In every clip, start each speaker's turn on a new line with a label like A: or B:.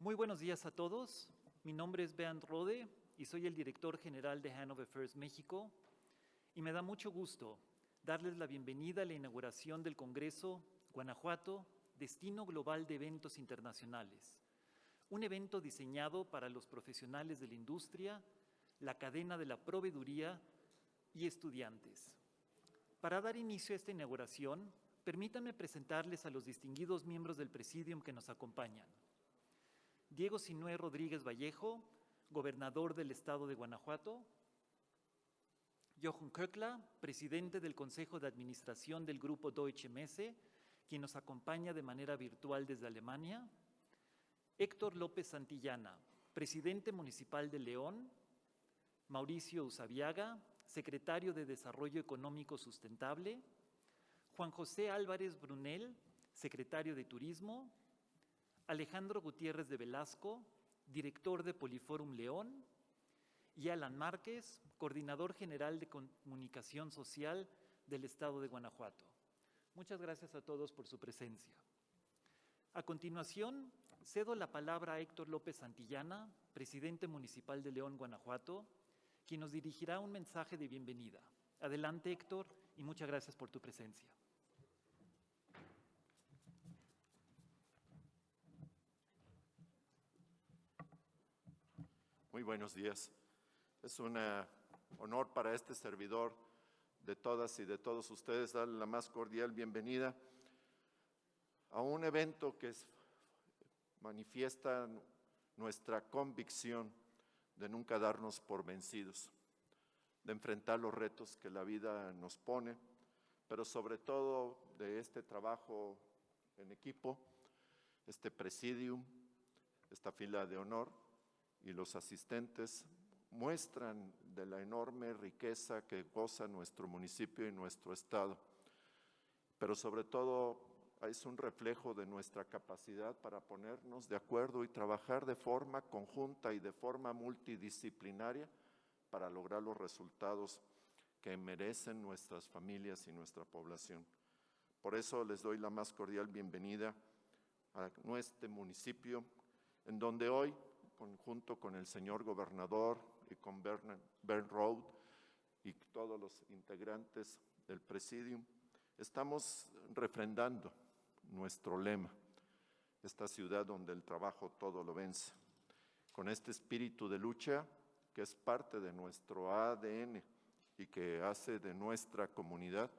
A: Muy buenos días a todos. Mi nombre es Bernd Rode y soy el director general de Hanover First México. Y me da mucho gusto darles la bienvenida a la inauguración del Congreso Guanajuato, Destino Global de Eventos Internacionales. Un evento diseñado para los profesionales de la industria, la cadena de la proveeduría y estudiantes. Para dar inicio a esta inauguración, permítanme presentarles a los distinguidos miembros del Presidium que nos acompañan. Diego Sinué Rodríguez Vallejo, gobernador del Estado de Guanajuato. Jochen Köckler, presidente del Consejo de Administración del Grupo Deutsche Messe, quien nos acompaña de manera virtual desde Alemania. Héctor López Santillana, presidente municipal de León. Mauricio Usabiaga, secretario de Desarrollo Económico Sustentable. Juan José Álvarez Brunel, secretario de Turismo. Alejandro Gutiérrez de Velasco, director de Poliforum León, y Alan Márquez, coordinador general de Comunicación Social del Estado de Guanajuato. Muchas gracias a todos por su presencia. A continuación, cedo la palabra a Héctor López Santillana, presidente municipal de León, Guanajuato, quien nos dirigirá un mensaje de bienvenida. Adelante, Héctor, y muchas gracias por tu presencia.
B: Muy buenos días. Es un honor para este servidor de todas y de todos ustedes darle la más cordial bienvenida a un evento que manifiesta nuestra convicción de nunca darnos por vencidos, de enfrentar los retos que la vida nos pone, pero sobre todo de este trabajo en equipo, este presidium, esta fila de honor, y los asistentes muestran de la enorme riqueza que goza nuestro municipio y nuestro estado, pero sobre todo es un reflejo de nuestra capacidad para ponernos de acuerdo y trabajar de forma conjunta y de forma multidisciplinaria para lograr los resultados que merecen nuestras familias y nuestra población. Por eso les doy la más cordial bienvenida a nuestro municipio, en donde hoy, junto con el señor gobernador y con Bernd Rode y todos los integrantes del Presidium, estamos refrendando nuestro lema, esta ciudad donde el trabajo todo lo vence, con este espíritu de lucha que es parte de nuestro ADN y que hace de nuestra comunidad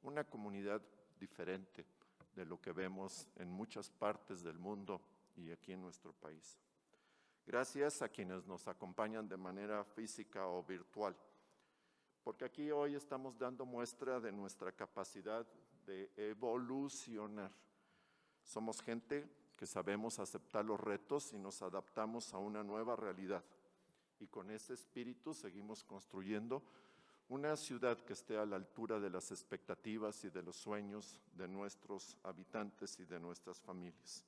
B: una comunidad diferente de lo que vemos en muchas partes del mundo y aquí en nuestro país. Gracias a quienes nos acompañan de manera física o virtual, porque aquí hoy estamos dando muestra de nuestra capacidad de evolucionar. Somos gente que sabemos aceptar los retos y nos adaptamos a una nueva realidad. Y con ese espíritu seguimos construyendo una ciudad que esté a la altura de las expectativas y de los sueños de nuestros habitantes y de nuestras familias.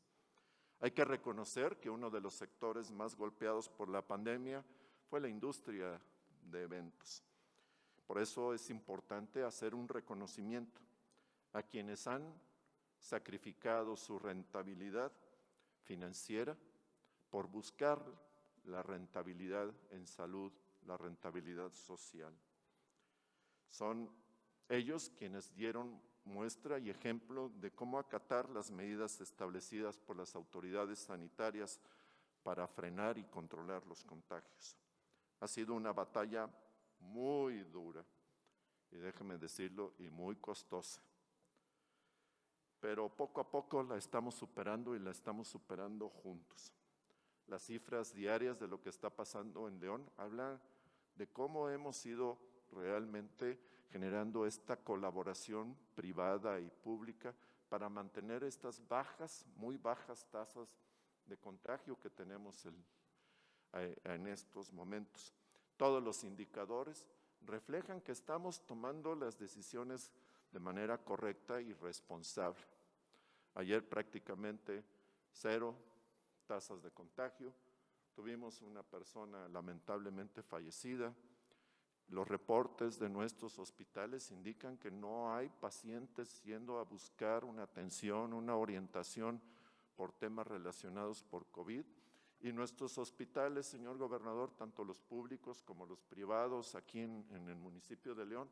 B: Hay que reconocer que uno de los sectores más golpeados por la pandemia fue la industria de eventos. Por eso es importante hacer un reconocimiento a quienes han sacrificado su rentabilidad financiera por buscar la rentabilidad en salud, la rentabilidad social. Son ellos quienes dieron muestra y ejemplo de cómo acatar las medidas establecidas por las autoridades sanitarias para frenar y controlar los contagios. Ha sido una batalla muy dura, y déjenme decirlo, y muy costosa. Pero poco a poco la estamos superando y la estamos superando juntos. Las cifras diarias de lo que está pasando en León hablan de cómo hemos ido realmente generando esta colaboración privada y pública para mantener estas bajas, muy bajas tasas de contagio que tenemos en estos momentos. Todos los indicadores reflejan que estamos tomando las decisiones de manera correcta y responsable. Ayer prácticamente 0 tasas de contagio, tuvimos una persona lamentablemente fallecida. Los reportes de nuestros hospitales indican que no hay pacientes yendo a buscar una atención, una orientación por temas relacionados por COVID, Y nuestros hospitales, señor gobernador, tanto los públicos como los privados aquí en el municipio de León,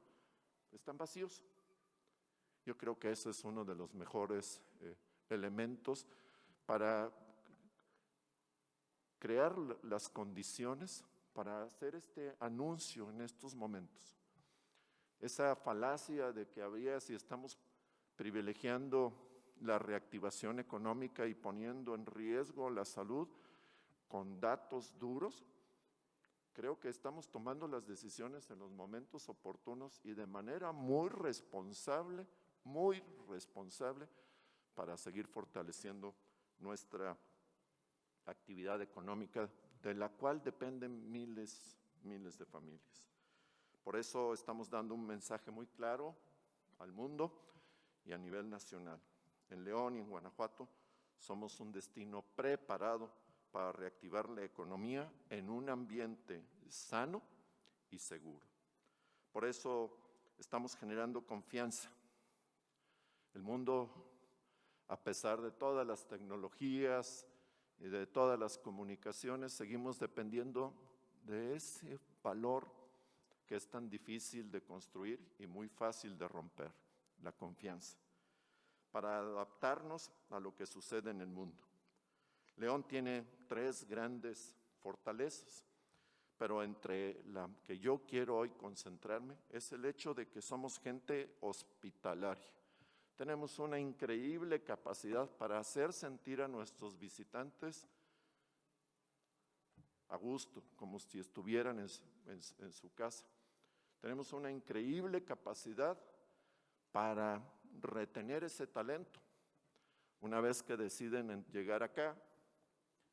B: están vacíos. Yo creo que ese es uno de los mejores elementos para crear las condiciones para hacer este anuncio en estos momentos. Esa falacia de que habría, si estamos privilegiando la reactivación económica y poniendo en riesgo la salud con datos duros, creo que estamos tomando las decisiones en los momentos oportunos y de manera muy responsable para seguir fortaleciendo nuestra actividad económica, de la cual dependen miles de familias. Por eso estamos dando un mensaje muy claro al mundo y a nivel nacional. En León y en Guanajuato somos un destino preparado para reactivar la economía en un ambiente sano y seguro. Por eso estamos generando confianza. El mundo, a pesar de todas las tecnologías y de todas las comunicaciones, seguimos dependiendo de ese valor que es tan difícil de construir y muy fácil de romper, la confianza, para adaptarnos a lo que sucede en el mundo. León tiene 3 grandes fortalezas, pero entre la que yo quiero hoy concentrarme es el hecho de que somos gente hospitalaria. Tenemos una increíble capacidad para hacer sentir a nuestros visitantes a gusto, como si estuvieran en su casa. Tenemos una increíble capacidad para retener ese talento. Una vez que deciden llegar acá,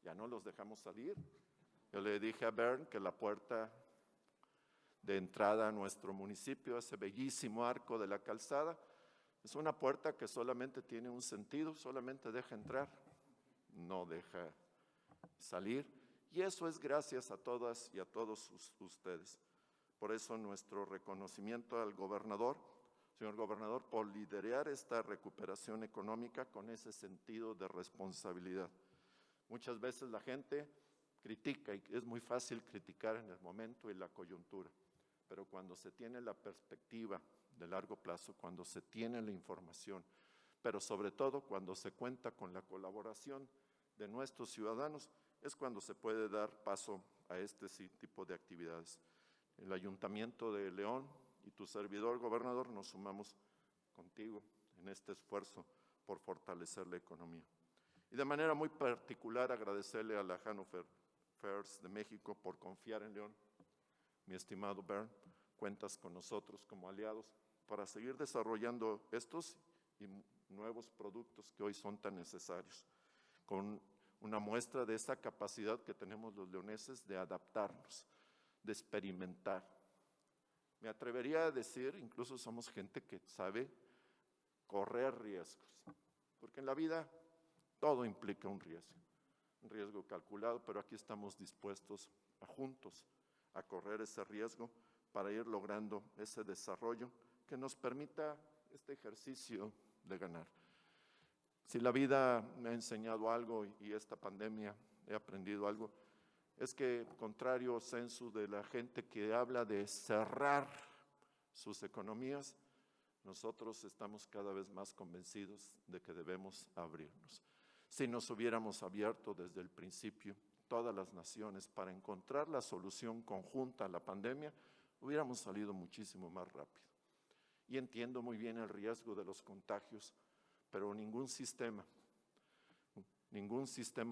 B: ya no los dejamos salir. Yo le dije a Bern que la puerta de entrada a nuestro municipio, ese bellísimo arco de la calzada, es una puerta que solamente tiene un sentido, solamente deja entrar, no deja salir. Y eso es gracias a todas y a todos ustedes. Por eso nuestro reconocimiento al gobernador, señor gobernador, por liderar esta recuperación económica con ese sentido de responsabilidad. Muchas veces la gente critica y es muy fácil criticar en el momento y la coyuntura, pero cuando se tiene la perspectiva de largo plazo, cuando se tiene la información, pero sobre todo cuando se cuenta con la colaboración de nuestros ciudadanos, es cuando se puede dar paso a este tipo de actividades. El Ayuntamiento de León y tu servidor, gobernador, nos sumamos contigo en este esfuerzo por fortalecer la economía. Y de manera muy particular agradecerle a la Hannover Fairs de México por confiar en León. Mi estimado Bern, cuentas con nosotros como aliados para seguir desarrollando estos y nuevos productos que hoy son tan necesarios, con una muestra de esa capacidad que tenemos los leoneses de adaptarnos, de experimentar. Me atrevería a decir, incluso somos gente que sabe correr riesgos, porque en la vida todo implica un riesgo calculado, pero aquí estamos dispuestos juntos a correr ese riesgo para ir logrando ese desarrollo que nos permita este ejercicio de ganar. Si la vida me ha enseñado algo y esta pandemia he aprendido algo, es que contrario censo de la gente que habla de cerrar sus economías, nosotros estamos cada vez más convencidos de que debemos abrirnos. Si nos hubiéramos abierto desde el principio, todas las naciones, para encontrar la solución conjunta a la pandemia, hubiéramos salido muchísimo más rápido. Y entiendo muy bien el riesgo de los contagios, pero ningún sistema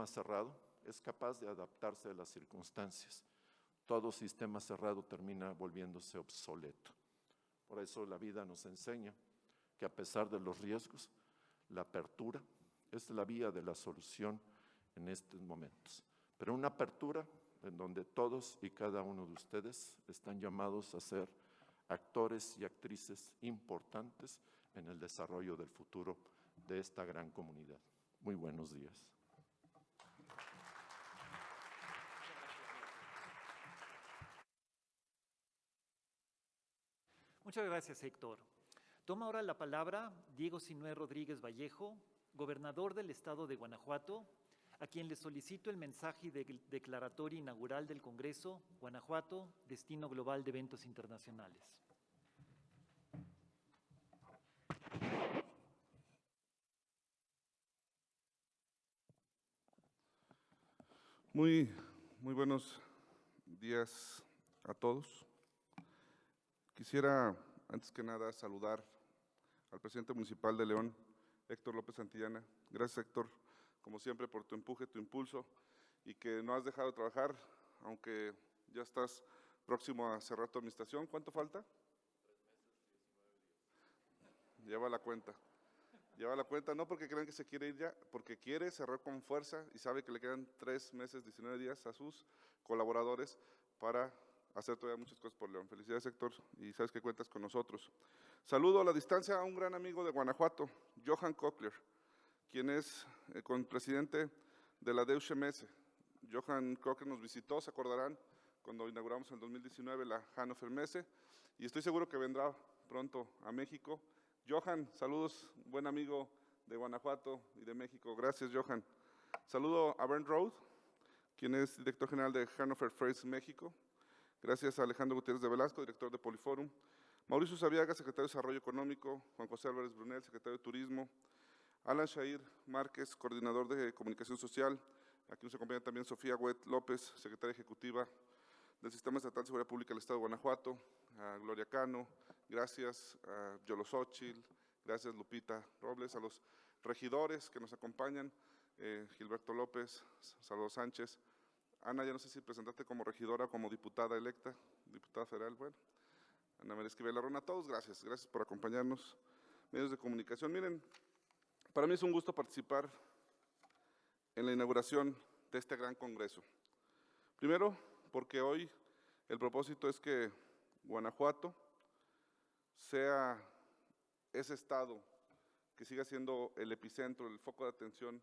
B: cerrado es capaz de adaptarse a las circunstancias. Todo sistema cerrado termina volviéndose obsoleto. Por eso la vida nos enseña que a pesar de los riesgos, la apertura es la vía de la solución en estos momentos. Pero una apertura en donde todos y cada uno de ustedes están llamados a ser actores y actrices importantes en el desarrollo del futuro de esta gran comunidad. Muy buenos días.
A: Muchas gracias, Héctor. Toma ahora la palabra Diego Sinué Rodríguez Vallejo, gobernador del estado de Guanajuato, a quien le solicito el mensaje declaratorio inaugural del Congreso, Guanajuato, Destino Global de Eventos Internacionales.
C: Muy buenos días a todos. Quisiera, antes que nada, saludar al presidente municipal de León, Héctor López Santillana. Gracias, Héctor, como siempre, por tu empuje, tu impulso, y que no has dejado de trabajar, aunque ya estás próximo a cerrar tu administración. ¿Cuánto falta? 3 meses, 19 días. Lleva la cuenta. Lleva la cuenta, no porque crean que se quiere ir ya, porque quiere cerrar con fuerza y sabe que le quedan 3 meses, 19 días a sus colaboradores para hacer todavía muchas cosas por León. Felicidades, Héctor, y sabes que cuentas con nosotros. Saludo a la distancia a un gran amigo de Guanajuato, Johan Cochler, quien es presidente de la Deutsche Messe. Johan Cochler nos visitó, se acordarán, cuando inauguramos en 2019 la Hannover Messe, y estoy seguro que vendrá pronto a México. Johan, saludos, buen amigo de Guanajuato y de México. Gracias, Johan. Saludo a Bernd Roth, quien es director general de Hannover First México. Gracias a Alejandro Gutiérrez de Velasco, director de Poliforum. Mauricio Sabiaga, secretario de Desarrollo Económico. Juan José Álvarez Brunel, secretario de Turismo. Alan Shair Márquez, coordinador de Comunicación Social. Aquí nos acompaña también Sofía Huet López, secretaria ejecutiva del Sistema Estatal de Seguridad Pública del Estado de Guanajuato. A Gloria Cano, gracias. A Yolo Xochitl, gracias Lupita Robles. A los regidores que nos acompañan, Gilberto López, Salvador Sánchez. Ana, ya no sé si presentarte como regidora o como diputada electa, diputada federal. Bueno, Ana María Esquivel Larrón, a todos gracias por acompañarnos. Medios de comunicación, miren, para mí es un gusto participar en la inauguración de este gran congreso. Primero, porque hoy el propósito es que Guanajuato sea ese estado que siga siendo el epicentro, el foco de atención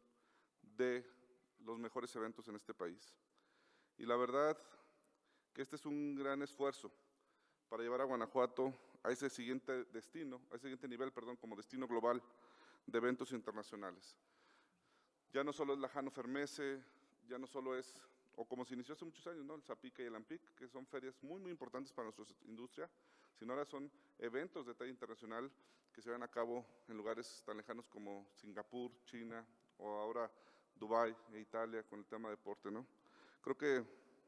C: de los mejores eventos en este país. Y la verdad que este es un gran esfuerzo para llevar a Guanajuato a ese siguiente destino, a ese siguiente nivel, perdón, como destino global de eventos internacionales. Ya no solo es la Hannover Messe, ya no solo es, o como se inició hace muchos años, ¿no?, el Zapica y el Ampic, que son ferias muy importantes para nuestra industria, sino ahora son eventos de talla internacional que se llevan a cabo en lugares tan lejanos como Singapur, China, o ahora Dubái e Italia con el tema de deporte, ¿no? Creo que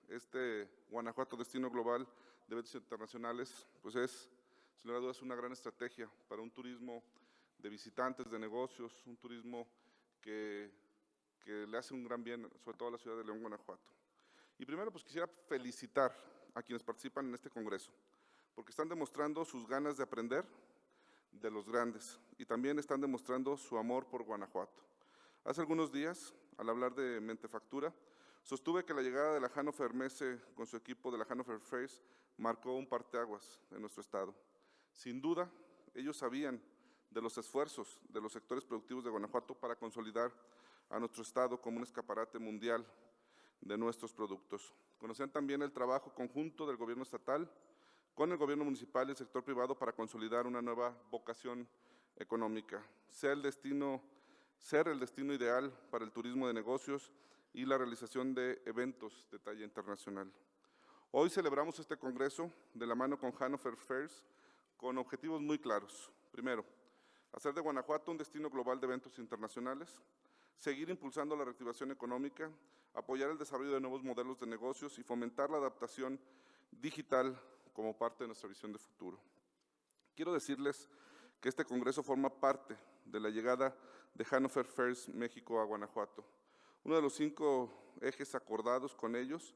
C: este Guanajuato Destino Global de Eventos Internacionales, pues es, sin lugar a dudas, una gran estrategia para un turismo de visitantes, de negocios, un turismo que le hace un gran bien, sobre todo a la ciudad de León, Guanajuato. Y primero, pues quisiera felicitar a quienes participan en este congreso, porque están demostrando sus ganas de aprender de los grandes y también están demostrando su amor por Guanajuato. Hace algunos días, al hablar de Mentefactura, sostuve que la llegada de la Hannover Messe con su equipo de la Hannover Face marcó un parteaguas en nuestro estado. Sin duda, ellos sabían de los esfuerzos de los sectores productivos de Guanajuato para consolidar a nuestro estado como un escaparate mundial de nuestros productos. Conocían también el trabajo conjunto del gobierno estatal con el gobierno municipal y el sector privado para consolidar una nueva vocación económica, ser el destino ideal para el turismo de negocios y la realización de eventos de talla internacional. Hoy celebramos este congreso de la mano con Hannover Fairs con objetivos muy claros. Primero, hacer de Guanajuato un destino global de eventos internacionales, seguir impulsando la reactivación económica, apoyar el desarrollo de nuevos modelos de negocios y fomentar la adaptación digital como parte de nuestra visión de futuro. Quiero decirles que este congreso forma parte de la llegada de Hannover Fairs México a Guanajuato, uno de los 5 ejes acordados con ellos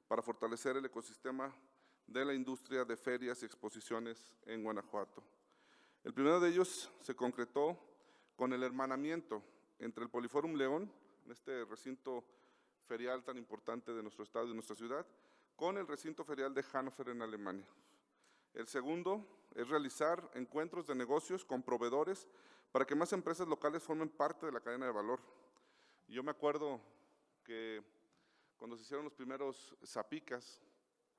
C: para fortalecer el ecosistema de la industria de ferias y exposiciones en Guanajuato. El primero de ellos se concretó con el hermanamiento entre el Poliforum León, en este recinto ferial tan importante de nuestro estado y de nuestra ciudad, con el recinto ferial de Hannover en Alemania. El segundo es realizar encuentros de negocios con proveedores para que más empresas locales formen parte de la cadena de valor. Y yo me acuerdo que cuando se hicieron los primeros zapicas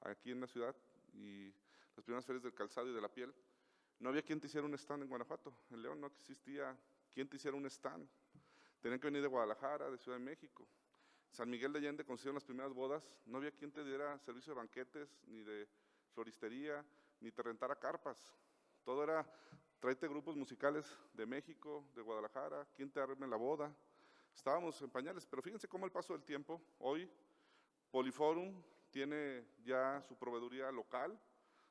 C: aquí en la ciudad y las primeras ferias del calzado y de la piel, no había quien te hiciera un stand en Guanajuato. En León no existía quien te hiciera un stand. Tenían que venir de Guadalajara, de Ciudad de México. San Miguel de Allende, cuando se hicieron las primeras bodas, no había quien te diera servicio de banquetes, ni de floristería, ni te rentara carpas. Todo era, tráete grupos musicales de México, de Guadalajara, quién te arme la boda. Estábamos en pañales, pero fíjense cómo al paso del tiempo, hoy Poliforum tiene ya su proveeduría local.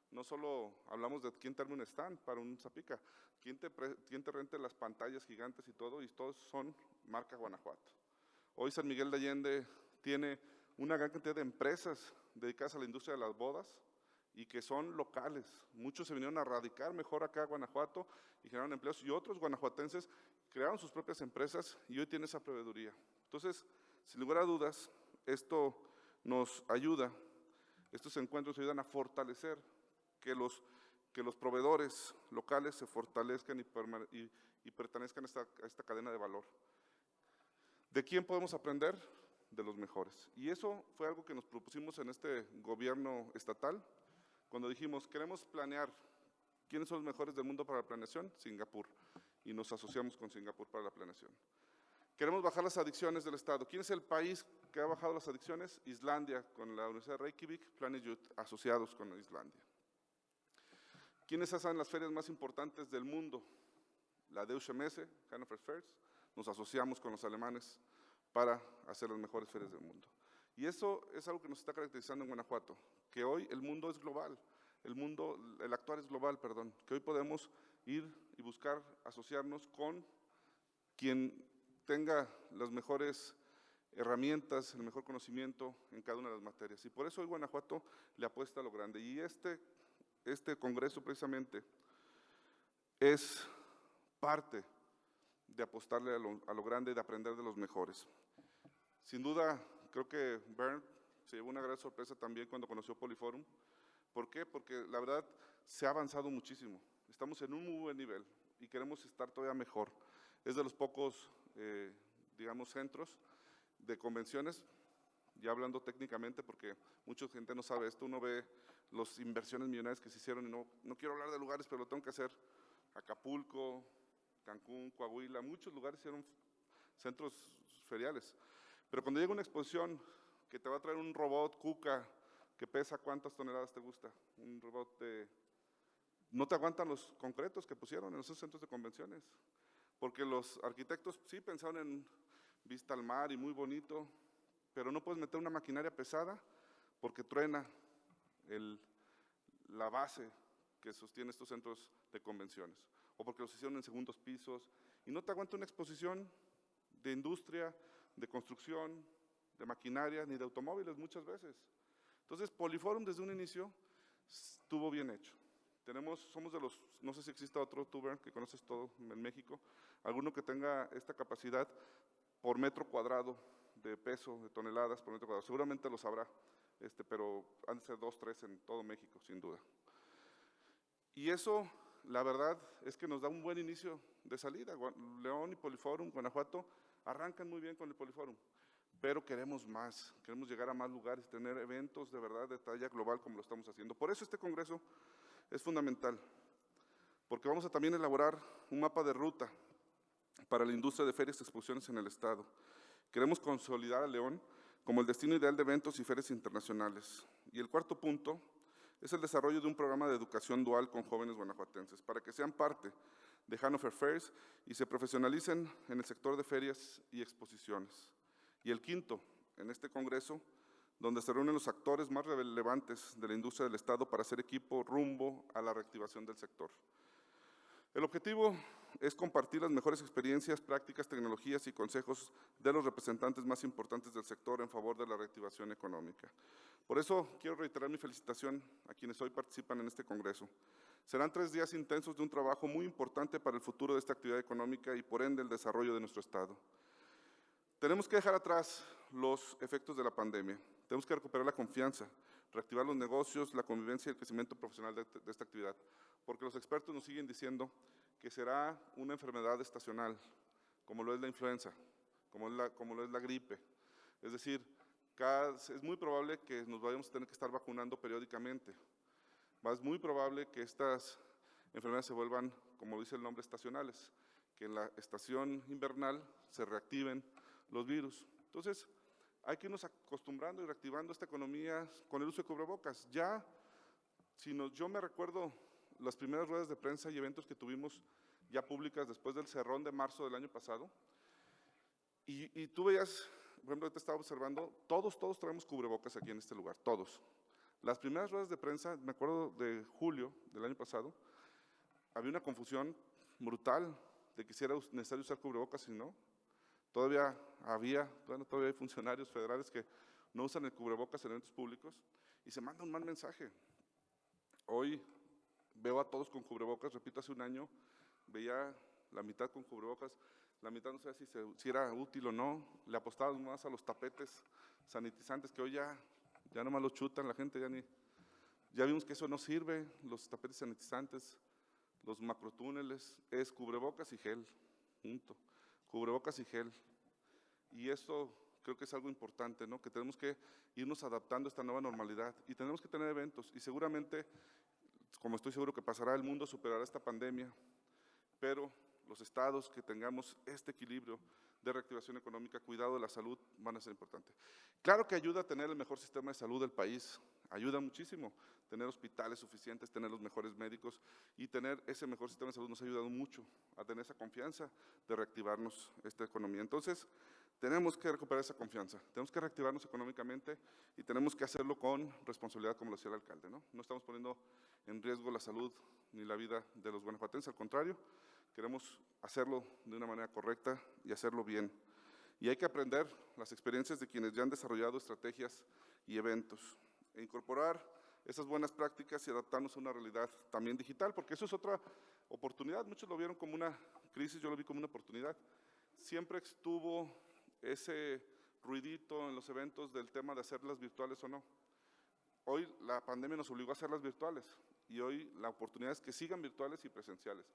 C: No solo hablamos de quién te arme un stand para un zapica, quién te rente las pantallas gigantes y todos son marca Guanajuato. Hoy San Miguel de Allende tiene una gran cantidad de empresas dedicadas a la industria de las bodas y que son locales. Muchos se vinieron a radicar mejor acá a Guanajuato y generaron empleos, y otros guanajuatenses crearon sus propias empresas y hoy tiene esa proveeduría. Entonces, sin lugar a dudas, esto nos ayuda, estos encuentros ayudan a fortalecer que los proveedores locales se fortalezcan y pertenezcan a esta cadena de valor. ¿De quién podemos aprender? De los mejores. Y eso fue algo que nos propusimos en este gobierno estatal, cuando dijimos, queremos planear quiénes son los mejores del mundo para la planeación, Singapur, y nos asociamos con Singapur para la planeación. Queremos bajar las adicciones del Estado. ¿Quién es el país que ha bajado las adicciones? Islandia, con la Universidad de Reykjavik, Planet Youth, asociados con Islandia. ¿Quiénes hacen las ferias más importantes del mundo? La Deutsche Messe, Hannover Fairs, nos asociamos con los alemanes para hacer las mejores ferias del mundo. Y eso es algo que nos está caracterizando en Guanajuato, que hoy el mundo es global, el actuar es global, perdón, que hoy podemos ir y buscar asociarnos con quien tenga las mejores herramientas, el mejor conocimiento en cada una de las materias. Y por eso hoy Guanajuato le apuesta a lo grande. Y este congreso precisamente es parte de apostarle a lo grande y de aprender de los mejores. Sin duda, creo que Bernd se llevó una gran sorpresa también cuando conoció Poliforum. ¿Por qué? Porque la verdad se ha avanzado muchísimo. Estamos en un muy buen nivel y queremos estar todavía mejor. Es de los pocos, digamos, centros de convenciones, ya hablando técnicamente, porque mucha gente no sabe esto, uno ve las inversiones millonarias que se hicieron y no quiero hablar de lugares, pero lo tengo que hacer. Acapulco, Cancún, Coahuila, muchos lugares hicieron centros feriales. Pero cuando llega una exposición que te va a traer un robot Kuka que pesa, ¿cuántas toneladas te gusta? Un robot no te aguantan los concretos que pusieron en esos centros de convenciones. Porque los arquitectos sí pensaron en vista al mar y muy bonito, pero no puedes meter una maquinaria pesada porque truena la base que sostiene estos centros de convenciones, o porque los hicieron en segundos pisos, y no te aguanta una exposición de industria, de construcción, de maquinaria, ni de automóviles muchas veces. Entonces, Poliforum desde un inicio estuvo bien hecho. Somos de los, no sé si exista otro tuber que conoces todo en México, alguno que tenga esta capacidad por metro cuadrado de peso, de toneladas por metro cuadrado. Seguramente lo sabrá, pero han de ser 2, 3 en todo México, sin duda. Y eso, la verdad, es que nos da un buen inicio de salida. León y Poliforum, Guanajuato, arrancan muy bien con el Poliforum, pero queremos más, queremos llegar a más lugares, tener eventos de verdad de talla global como lo estamos haciendo. Por eso este congreso es fundamental, porque vamos a también elaborar un mapa de ruta para la industria de ferias y exposiciones en el Estado. Queremos consolidar a León como el destino ideal de eventos y ferias internacionales. Y el cuarto punto es el desarrollo de un programa de educación dual con jóvenes guanajuatenses, para que sean parte de Hannover Fairs y se profesionalicen en el sector de ferias y exposiciones. Y el quinto, en este congreso, donde se reúnen los actores más relevantes de la industria del Estado para hacer equipo rumbo a la reactivación del sector. El objetivo es compartir las mejores experiencias, prácticas, tecnologías y consejos de los representantes más importantes del sector en favor de la reactivación económica. Por eso quiero reiterar mi felicitación a quienes hoy participan en este congreso. Serán 3 días intensos de un trabajo muy importante para el futuro de esta actividad económica y por ende el desarrollo de nuestro Estado. Tenemos que dejar atrás los efectos de la pandemia. Tenemos que recuperar la confianza, reactivar los negocios, la convivencia y el crecimiento profesional de esta actividad, porque los expertos nos siguen diciendo que será una enfermedad estacional, como lo es la influenza, como lo es la gripe. Es decir, es muy probable que nos vayamos a tener que estar vacunando periódicamente. Es muy probable que estas enfermedades se vuelvan, como dice el nombre, estacionales, que en la estación invernal se reactiven los virus. Entonces, hay que irnos acostumbrando y reactivando esta economía con el uso de cubrebocas. Ya, yo me recuerdo las primeras ruedas de prensa y eventos que tuvimos ya públicas después del cerrón de marzo del año pasado, y tú veías, por ejemplo, ahorita estaba observando, todos traemos cubrebocas aquí en este lugar, todos. Las primeras ruedas de prensa, me acuerdo de julio del año pasado, había una confusión brutal de que si era necesario usar cubrebocas y no. Todavía hay funcionarios federales que no usan el cubrebocas en eventos públicos y se manda un mal mensaje. Hoy veo a todos con cubrebocas, repito, hace un año veía la mitad con cubrebocas, la mitad no sé si era útil o no, le apostaban más a los tapetes sanitizantes que hoy ya nomás los chutan, la gente ya vimos que eso no sirve, los tapetes sanitizantes, los macrotúneles, es cubrebocas y gel, punto. Cubrebocas y gel. Y esto creo que es algo importante, ¿no? Que tenemos que irnos adaptando a esta nueva normalidad y tenemos que tener eventos y seguramente, como estoy seguro que pasará, el mundo superará esta pandemia, pero los estados que tengamos este equilibrio de reactivación económica, cuidado de la salud, van a ser importantes. Claro que ayuda a tener el mejor sistema de salud del país, ayuda muchísimo tener hospitales suficientes, tener los mejores médicos y tener ese mejor sistema de salud nos ha ayudado mucho a tener esa confianza de reactivarnos esta economía. Entonces, tenemos que recuperar esa confianza, tenemos que reactivarnos económicamente y tenemos que hacerlo con responsabilidad, como lo decía el alcalde, ¿no? No estamos poniendo en riesgo la salud ni la vida de los guanajuatenses, al contrario, queremos hacerlo de una manera correcta y hacerlo bien. Y hay que aprender las experiencias de quienes ya han desarrollado estrategias y eventos e incorporar esas buenas prácticas y adaptarnos a una realidad también digital, porque eso es otra oportunidad. Muchos lo vieron como una crisis, yo lo vi como una oportunidad. Siempre estuvo ese ruidito en los eventos del tema de hacerlas virtuales o no. Hoy la pandemia nos obligó a hacerlas virtuales y hoy la oportunidad es que sigan virtuales y presenciales.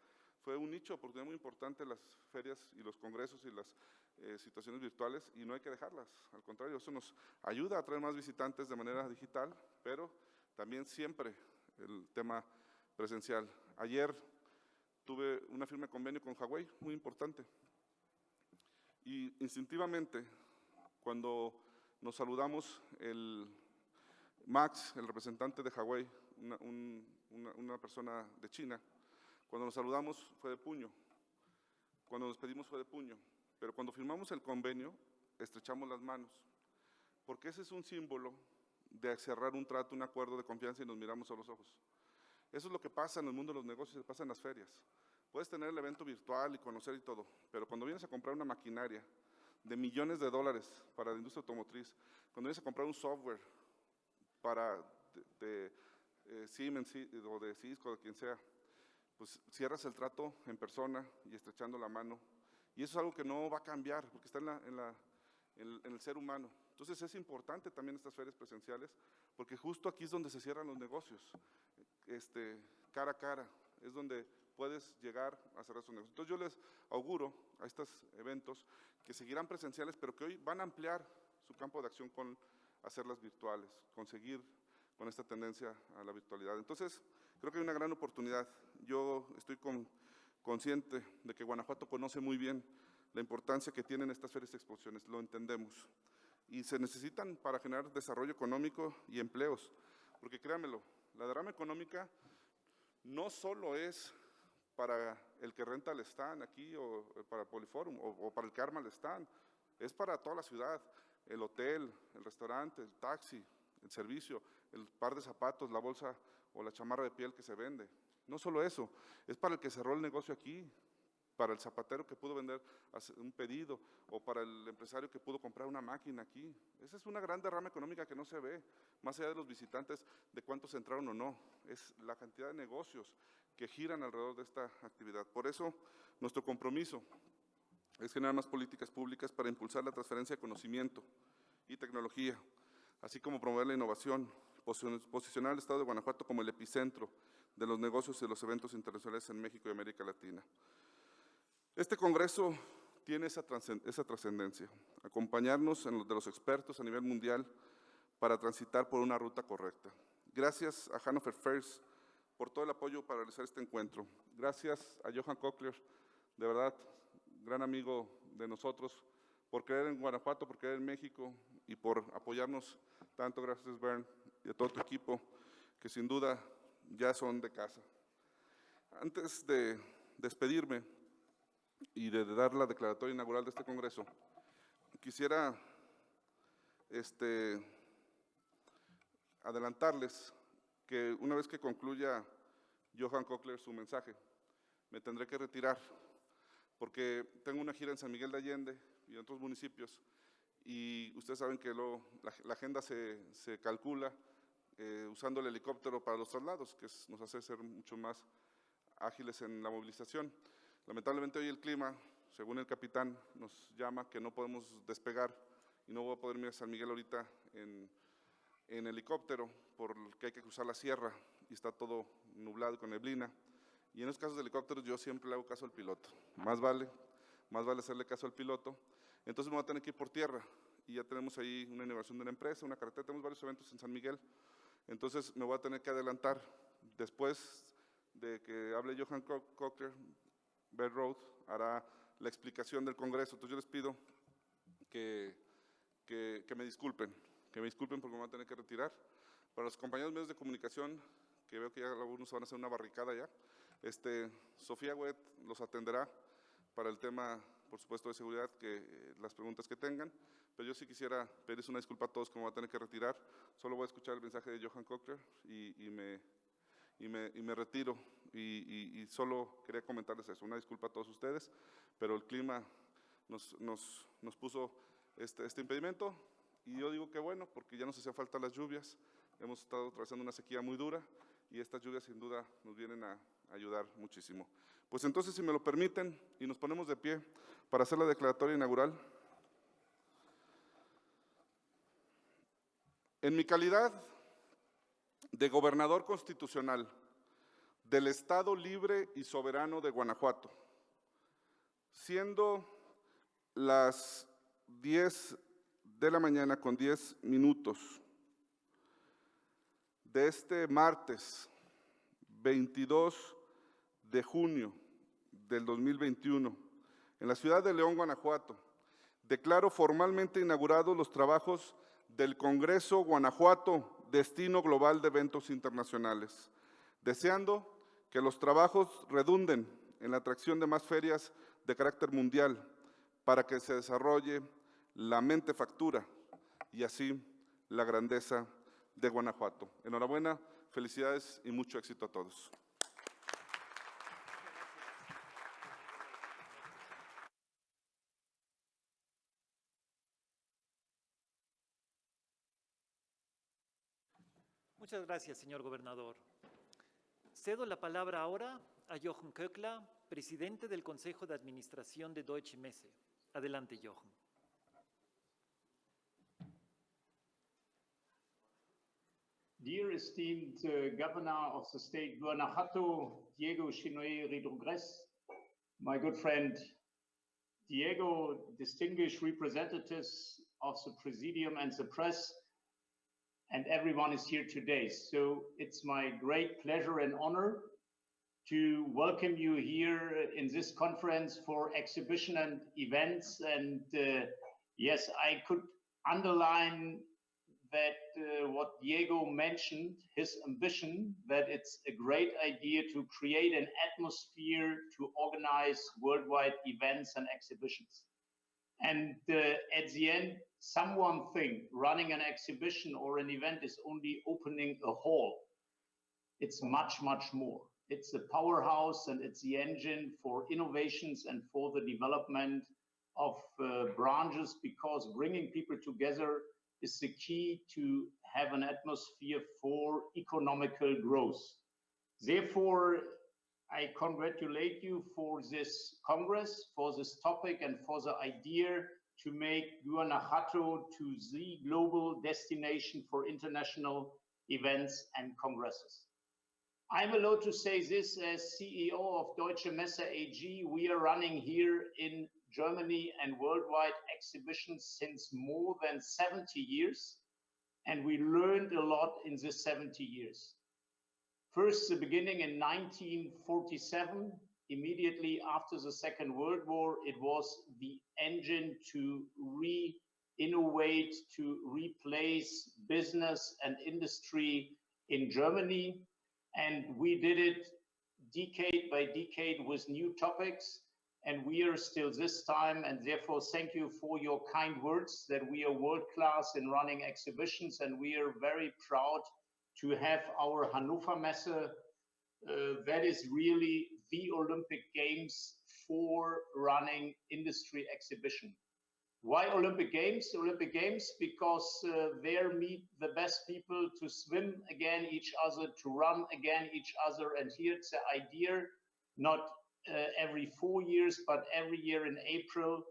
C: Fue un nicho de oportunidad muy importante las ferias y los congresos y las situaciones virtuales y no hay que dejarlas. Al contrario, eso nos ayuda a traer más visitantes de manera digital, pero también siempre el tema presencial. Ayer tuve una firma de convenio con Hawái, muy importante. Y instintivamente, cuando nos saludamos, el Max, el representante de Hawái, una persona de China, cuando nos saludamos fue de puño, cuando nos despedimos fue de puño, pero cuando firmamos el convenio, estrechamos las manos, porque ese es un símbolo de cerrar un trato, un acuerdo de confianza y nos miramos a los ojos. Eso es lo que pasa en el mundo de los negocios, pasa en las ferias. Puedes tener el evento virtual y conocer y todo, pero cuando vienes a comprar una maquinaria de millones de dólares para la industria automotriz, cuando vienes a comprar un software para Siemens o de Cisco, de quien sea, pues cierras el trato en persona y estrechando la mano. Y eso es algo que no va a cambiar, porque está en el ser humano. Entonces es importante también estas ferias presenciales, porque justo aquí es donde se cierran los negocios, cara a cara, es donde puedes llegar a cerrar sus negocios. Entonces yo les auguro a estos eventos que seguirán presenciales, pero que hoy van a ampliar su campo de acción con hacerlas virtuales, conseguir con esta tendencia a la virtualidad. Entonces, creo que hay una gran oportunidad. Yo estoy consciente de que Guanajuato conoce muy bien la importancia que tienen estas ferias y exposiciones, lo entendemos. Y se necesitan para generar desarrollo económico y empleos, porque créanmelo, la derrama económica no solo es para el que renta el stand aquí o para Poliforum o para el que arma el stand, es para toda la ciudad, el hotel, el restaurante, el taxi, el servicio, el par de zapatos, la bolsa o la chamarra de piel que se vende. No solo eso, es para el que cerró el negocio aquí, para el zapatero que pudo vender un pedido o para el empresario que pudo comprar una máquina aquí. Esa es una gran derrama económica que no se ve, más allá de los visitantes, de cuántos entraron o no. Es la cantidad de negocios que giran alrededor de esta actividad. Por eso, nuestro compromiso es generar más políticas públicas para impulsar la transferencia de conocimiento y tecnología, así como promover la innovación, posicionar al Estado de Guanajuato como el epicentro de los negocios y los eventos internacionales en México y América Latina. Este Congreso tiene esa trascendencia, acompañarnos de los expertos a nivel mundial para transitar por una ruta correcta. Gracias a Hannover Fairs por todo el apoyo para realizar este encuentro. Gracias a Johan Cochlear, de verdad, gran amigo de nosotros, por creer en Guanajuato, por creer en México y por apoyarnos tanto. Gracias, Bern, y a todo tu equipo, que sin duda ya son de casa. Antes de despedirme y de dar la declaratoria inaugural de este Congreso, quisiera adelantarles que una vez que concluya Johan Cochler su mensaje, me tendré que retirar porque tengo una gira en San Miguel de Allende y en otros municipios, y ustedes saben que la agenda se calcula usando el helicóptero para los traslados, que nos hace ser mucho más ágiles en la movilización. Lamentablemente hoy el clima, según el capitán, nos llama que no podemos despegar y no voy a poder ir a San Miguel ahorita en helicóptero porque hay que cruzar la sierra y está todo nublado con neblina. Y en los casos de helicópteros yo siempre le hago caso al piloto. Más vale hacerle caso al piloto. Entonces me voy a tener que ir por tierra y ya tenemos ahí una inauguración de una empresa, una carretera, tenemos varios eventos en San Miguel. Entonces me voy a tener que adelantar. Después de que hable Johan Cochler, Bell Road hará la explicación del Congreso. Entonces yo les pido que me disculpen porque me voy a tener que retirar. Para los compañeros medios de comunicación, que veo que ya algunos van a hacer una barricada ya, Sofía Wet los atenderá para el tema, por supuesto, de seguridad, las preguntas que tengan, pero yo sí quisiera pedirles una disculpa a todos que me voy a tener que retirar. Solo voy a escuchar el mensaje de Johan Cochler y me retiro, y solo quería comentarles eso, una disculpa a todos ustedes, pero el clima nos puso este impedimento, y yo digo que bueno, porque ya nos hacía falta las lluvias, hemos estado atravesando una sequía muy dura, y estas lluvias sin duda nos vienen a ayudar muchísimo. Pues entonces, si me lo permiten, y nos ponemos de pie para hacer la declaratoria inaugural. En mi calidad de gobernador constitucional del Estado Libre y Soberano de Guanajuato, siendo las 10 de la mañana con 10 minutos de este martes 22 de junio del 2021, en la ciudad de León, Guanajuato, declaro formalmente inaugurados los trabajos del Congreso Guanajuato Destino Global de Eventos Internacionales, deseando que los trabajos redunden en la atracción de más ferias de carácter mundial para que se desarrolle la mentefactura y así la grandeza de Guanajuato. Enhorabuena, felicidades y mucho éxito a todos.
A: Muchas gracias, señor gobernador. Cedo la palabra ahora a Johan Cochler, presidente del Consejo de Administración de Deutsche Messe. Adelante, Johan.
D: Dear esteemed Governor of the State Guanajuato, Diego Chinoy Ridogres, my good friend Diego, distinguished representatives of the Presidium and the press, and everyone is here today. So it's my great pleasure and honor to welcome you here in this conference for exhibition and events. And yes, I could underline that what Diego mentioned, his ambition, that it's a great idea to create an atmosphere to organize worldwide events and exhibitions. And at the end, someone think running an exhibition or an event is only opening a hall. It's much, much more. It's a powerhouse and it's the engine for innovations and for the development of branches, because bringing people together is the key to have an atmosphere for economical growth. Therefore, I congratulate you for this Congress, for this topic, and for the idea to make Guanajuato to the global destination for international events and congresses. I'm allowed to say this as CEO of Deutsche Messe AG. We are running here in Germany and worldwide exhibitions since more than 70 years, and we learned a lot in this 70 years. First, the beginning in 1947, immediately after the Second World War, it was the engine to innovate to replace business and industry in Germany. And we did it decade by decade with new topics. And we are still this time, and therefore thank you for your kind words that we are world-class in running exhibitions, and we are very proud to have our Hannover Messe. That is really the Olympic Games for running industry exhibition. Why Olympic Games? Olympic Games because there meet the best people to swim again each other, to run again each other, and here it's the idea, not every 4 years, but every year in April,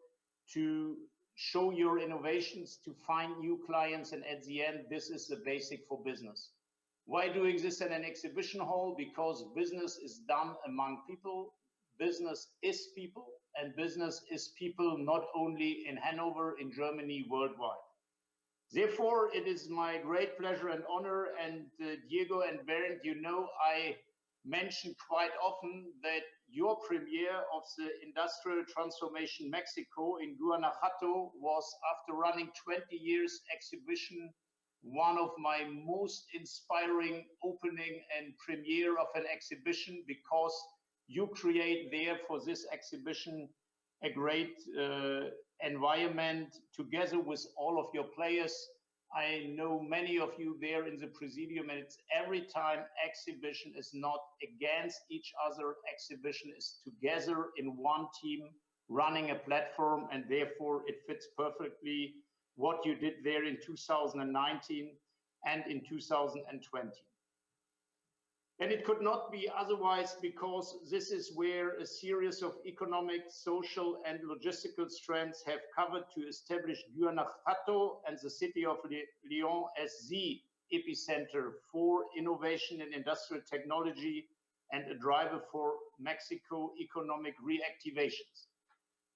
D: to show your innovations, to find new clients, and at the end, this is the basic for business. Why doing this in an exhibition hall? Because business is done among people, business is people, and business is people not only in Hanover, in Germany, worldwide. Therefore, it is my great pleasure and honor, and Diego and Bernd, you know, I mention quite often that your premiere of the Industrial Transformation Mexico in Guanajuato was, after running 20 years exhibition, one of my most inspiring opening and premiere of an exhibition, because you create there for this exhibition a great environment together with all of your players. I know many of you there in the Presidium, and it's every time exhibition is not against each other, exhibition is together in one team running a platform, and therefore it fits perfectly what you did there in 2019 and in 2020. And it could not be otherwise, because this is where a series of economic, social, and logistical strands have covered to establish Guanajuato and the city of Lyon as the epicenter for innovation in industrial technology and a driver for Mexico economic reactivations.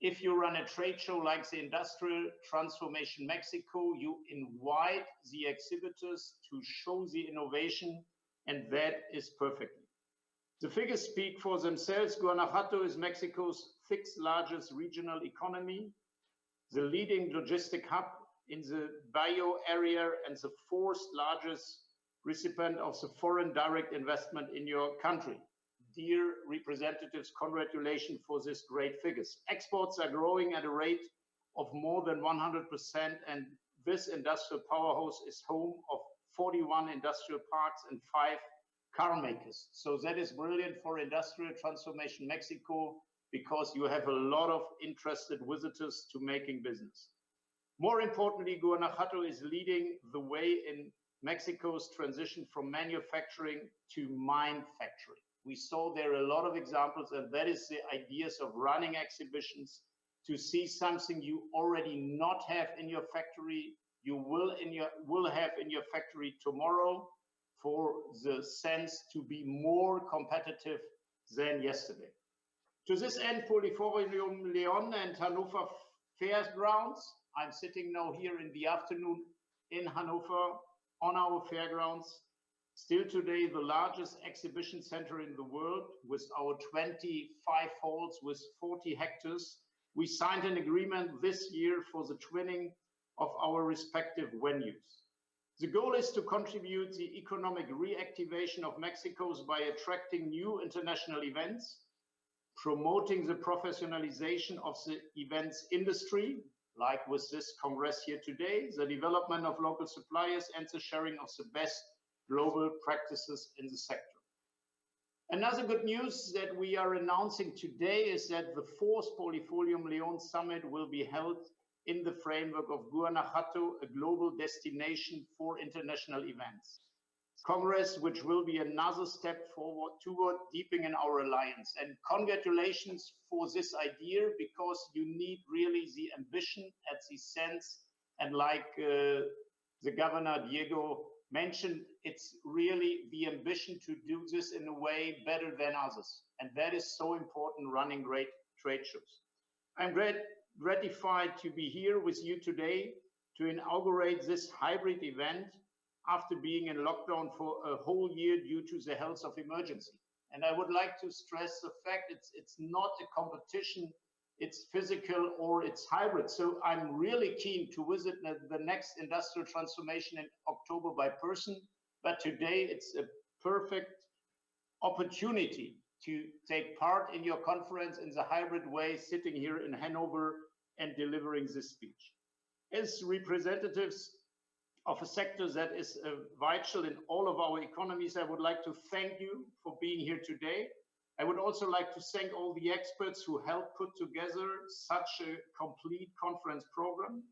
D: If you run a trade show like the Industrial Transformation Mexico, you invite the exhibitors to show the innovation, and that is perfectly. The figures speak for themselves. Guanajuato is Mexico's 6th largest regional economy, the leading logistic hub in the Bayo area, and the 4th largest recipient of the foreign direct investment in your country. Dear representatives, congratulations for these great figures. Exports are growing at a rate of more than 100%, and this industrial powerhouse is home of 41 industrial parks and 5 car makers. So that is brilliant for Industrial Transformation Mexico, because you have a lot of interested visitors to making business. More importantly, Guanajuato is leading the way in Mexico's transition from manufacturing to manufacturing. We saw there a lot of examples, and that is the ideas of running exhibitions, to see something you already not have in your factory, you will have in your factory tomorrow, for the sense to be more competitive than yesterday. To this end, Poliforium Lyon and Hannover Fairgrounds, I'm sitting now here in the afternoon in Hanover on our fairgrounds, still today the largest exhibition center in the world, with our 25 halls with 40 hectares. We signed an agreement this year for the twinning of our respective venues. The goal is to contribute the economic reactivation of Mexico by attracting new international events, promoting the professionalization of the events industry, like with this Congress here today, the development of local suppliers, and the sharing of the best global practices in the sector. Another good news that we are announcing today is that the 4th Poliforium Lyon Summit will be held in the framework of Guanajuato, a global destination for international events. Congress, which will be another step forward toward deepening our alliance. And congratulations for this idea, because you need really the ambition at the sense, and like the Governor Diego mentioned, it's really the ambition to do this in a way better than others. And that is so important running great trade shows. I'm gratified to be here with you today to inaugurate this hybrid event after being in lockdown for a whole year due to the health of emergency. And I would like to stress the fact it's not a competition it's physical or it's hybrid. So I'm really keen to visit the next industrial transformation in October by person, but today it's a perfect opportunity to take part in your conference in the hybrid way, sitting here in Hanover and delivering this speech. As representatives of a sector that is vital in all of our economies, I would like to thank you for being here today. I would also like to thank all the experts who helped put together such a complete conference program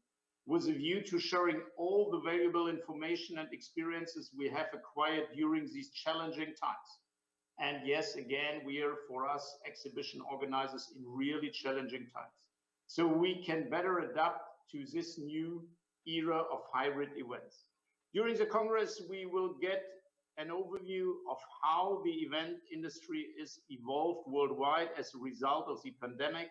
D: with a view to sharing all the valuable information and experiences we have acquired during these challenging times. And yes, again, we are, for us, exhibition organizers in really challenging times. So we can better adapt to this new era of hybrid events. During the Congress, we will get an overview of how the event industry is evolved worldwide as a result of the pandemic,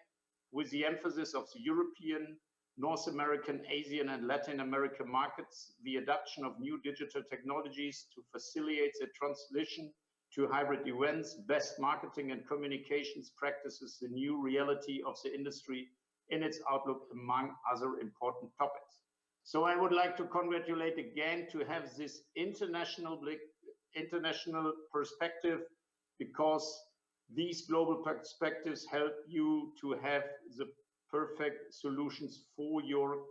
D: with the emphasis of the European, North American, Asian, and Latin American markets, the adoption of new digital technologies to facilitate the transition to hybrid events, best marketing and communications practices, the new reality of the industry in its outlook, among other important topics. So I would like to congratulate again to have this international perspective, because these global perspectives help you to have the perfect solutions for your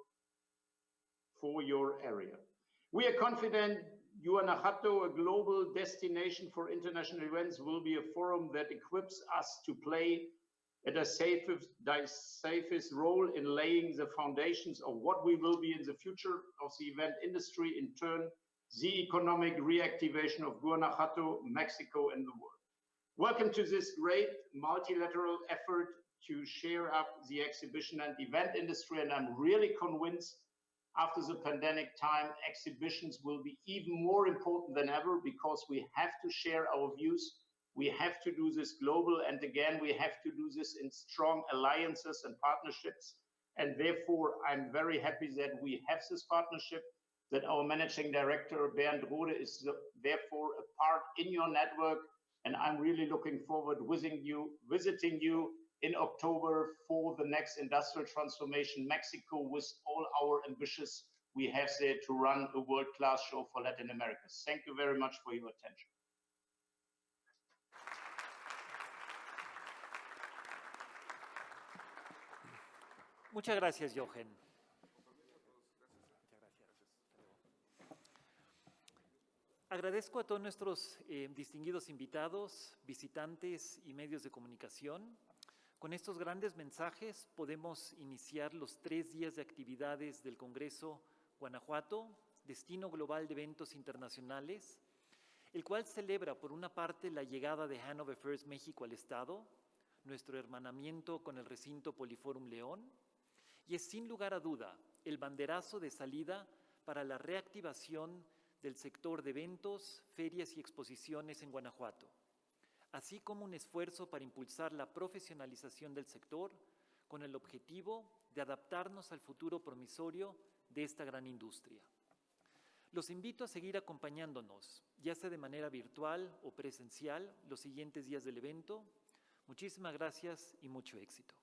D: area. We are confident Guanajuato, a global destination for international events, will be a forum that equips us to play at a safest role in laying the foundations of what we will be in the future of the event industry, in turn, the economic reactivation of Guanajuato, Mexico, and the world. Welcome to this great multilateral effort to share up the exhibition and event industry, and I'm really convinced after the pandemic time, exhibitions will be even more important than ever, because we have to share our views. We have to do this global, and again, we have to do this in strong alliances and partnerships. And therefore, I'm very happy that we have this partnership, that our managing director, Bernd Rode, is therefore a part in your network. And I'm really looking forward to visiting you in October for the next industrial transformation Mexico, with all our ambitions we have there to run a world-class show for Latin America. Thank you very much for your attention.
A: Muchas gracias, Jochen. Agradezco a todos nuestros distinguidos invitados, visitantes y medios de comunicación. Con estos grandes mensajes podemos iniciar los 3 días de actividades del Congreso Guanajuato, Destino Global de Eventos Internacionales, el cual celebra por una parte la llegada de Hanover First México al Estado, nuestro hermanamiento con el recinto Poliforum León, y es sin lugar a duda el banderazo de salida para la reactivación del sector de eventos, ferias y exposiciones en Guanajuato, así como un esfuerzo para impulsar la profesionalización del sector con el objetivo de adaptarnos al futuro promisorio de esta gran industria. Los invito a seguir acompañándonos, ya sea de manera virtual o presencial, los siguientes días del evento. Muchísimas gracias y mucho éxito.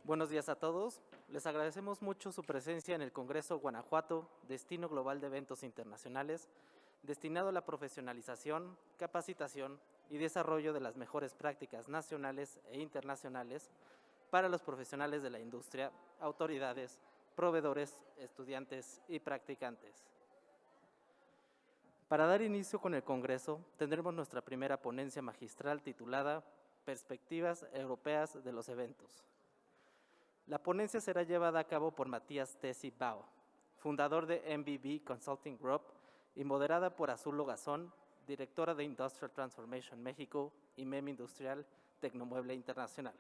E: Buenos días a todos. Les agradecemos mucho su presencia en el Congreso Guanajuato, Destino Global de Eventos Internacionales, destinado a la profesionalización, capacitación y desarrollo de las mejores prácticas nacionales e internacionales para los profesionales de la industria, autoridades, proveedores, estudiantes y practicantes. Para dar inicio con el Congreso, tendremos nuestra primera ponencia magistral titulada Perspectivas Europeas de los Eventos. La ponencia será llevada a cabo por Matías Tessi Bao, fundador de MBB Consulting Group, y moderada por Azul Logazón, directora de Industrial Transformation México y MEM Industrial Tecnomueble Internacional.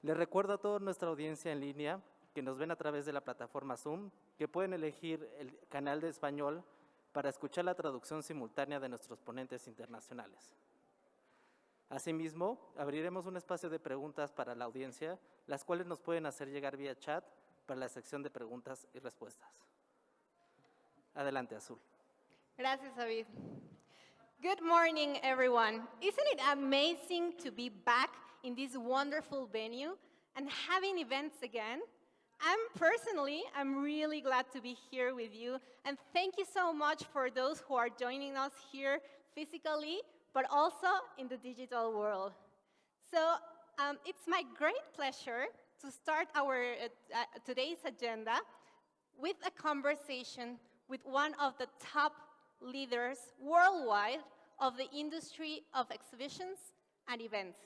E: Les recuerdo a toda nuestra audiencia en línea que nos ven a través de la plataforma Zoom, que pueden elegir el canal de español para escuchar la traducción simultánea de nuestros ponentes internacionales. Asimismo, abriremos un espacio de preguntas para la audiencia, las cuales nos pueden hacer llegar vía chat para la sección de preguntas y respuestas. Adelante, Azul.
F: Gracias, David. Good morning, everyone. Isn't it amazing to be back in this wonderful venue and having events again? I'm really glad to be here with you, and thank you so much for those who are joining us here physically, but also in the digital world. So it's my great pleasure to start our today's agenda with a conversation with one of the top leaders worldwide of the industry of exhibitions and events.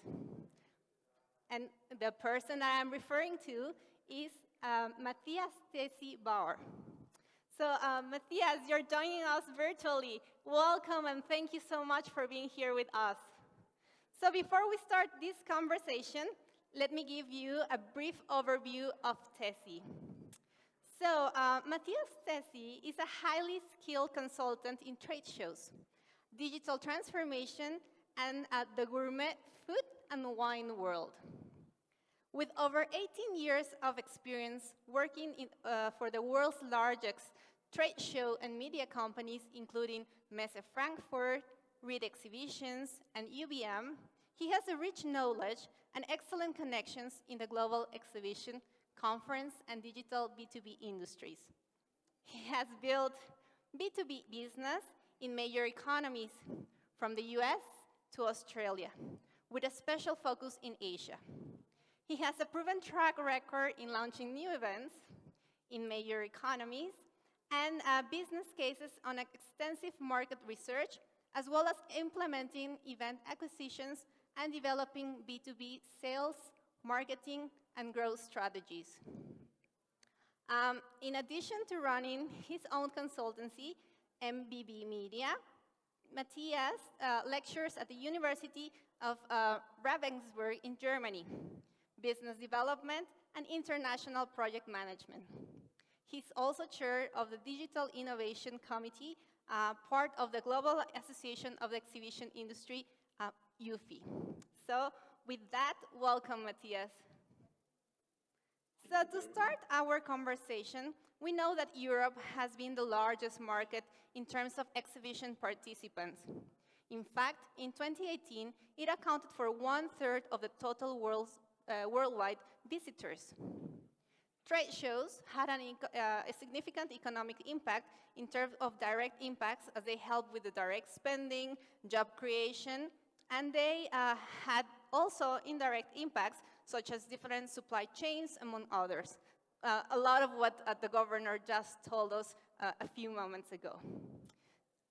F: And the person that I'm referring to is Matías Tessi Bauer. So Matías, you're joining us virtually. Welcome and thank you so much for being here with us. So before we start this conversation, let me give you a brief overview of Tessi. So Matías Tessi is a highly skilled consultant in trade shows, digital transformation, and the gourmet food and wine world. With over 18 years of experience working for the world's largest trade show and media companies, including Messe Frankfurt, Reed Exhibitions, and UBM, he has a rich knowledge and excellent connections in the global exhibition, conference, and digital B2B industries. He has built B2B business in major economies, from the US to Australia, with a special focus in Asia. He has a proven track record in launching new events in major economies and business cases on extensive market research, as well as implementing event acquisitions and developing B2B sales, marketing, and growth strategies. In addition to running his own consultancy, MBB Media, Matías lectures at the University of Ravensburg in Germany, business development and international project management. He's also chair of the Digital Innovation Committee, part of the Global Association of the Exhibition Industry, UFI. So with that, welcome, Matías. So to start our conversation, we know that Europe has been the largest market in terms of exhibition participants. In fact, in 2018, it accounted for 1/3 of the total worldwide visitors. Trade shows had a significant economic impact in terms of direct impacts, as they help with the direct spending, job creation, and they had also indirect impacts, such as different supply chains, among others. A lot of what the governor just told us a few moments ago.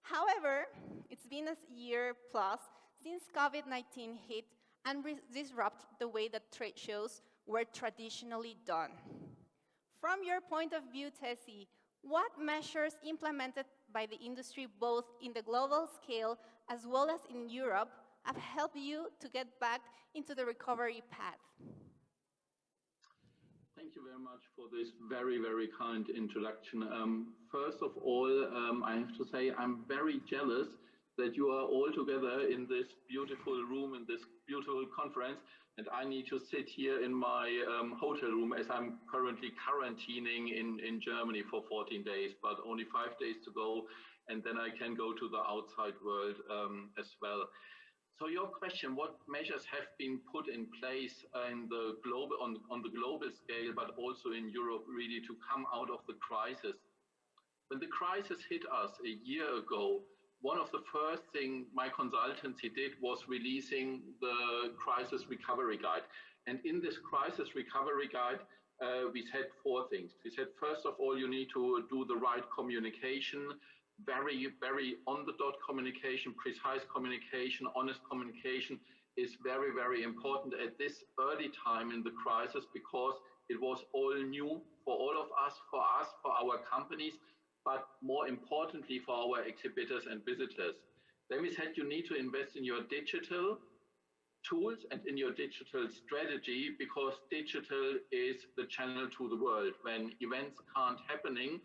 F: However, it's been a year plus since COVID-19 hit and disrupted the way that trade shows were traditionally done. From your point of view, Tessi, what measures implemented by the industry, both in the global scale as well as in Europe, have helped you to get back into the recovery path?
G: Thank you very much for this very, very kind introduction. First of all, I have to say I'm very jealous that you are all together in this beautiful room, in this beautiful conference, and I need to sit here in my hotel room as I'm currently quarantining in Germany for 14 days, but only 5 days to go, and then I can go to the outside world as well. So your question, what measures have been put in place in the global, on the global scale, but also in Europe, really to come out of the crisis? When the crisis hit us a year ago, one of the first things my consultancy did was releasing the crisis recovery guide. And in this crisis recovery guide, we said 4 things. We said, first of all, you need to do the right communication, very, very on-the-dot communication, precise communication, honest communication is very, very important at this early time in the crisis, because it was all new for all of us, for our companies, but more importantly for our exhibitors and visitors. Then we said you need to invest in your digital tools and in your digital strategy, because digital is the channel to the world. When events can't happening,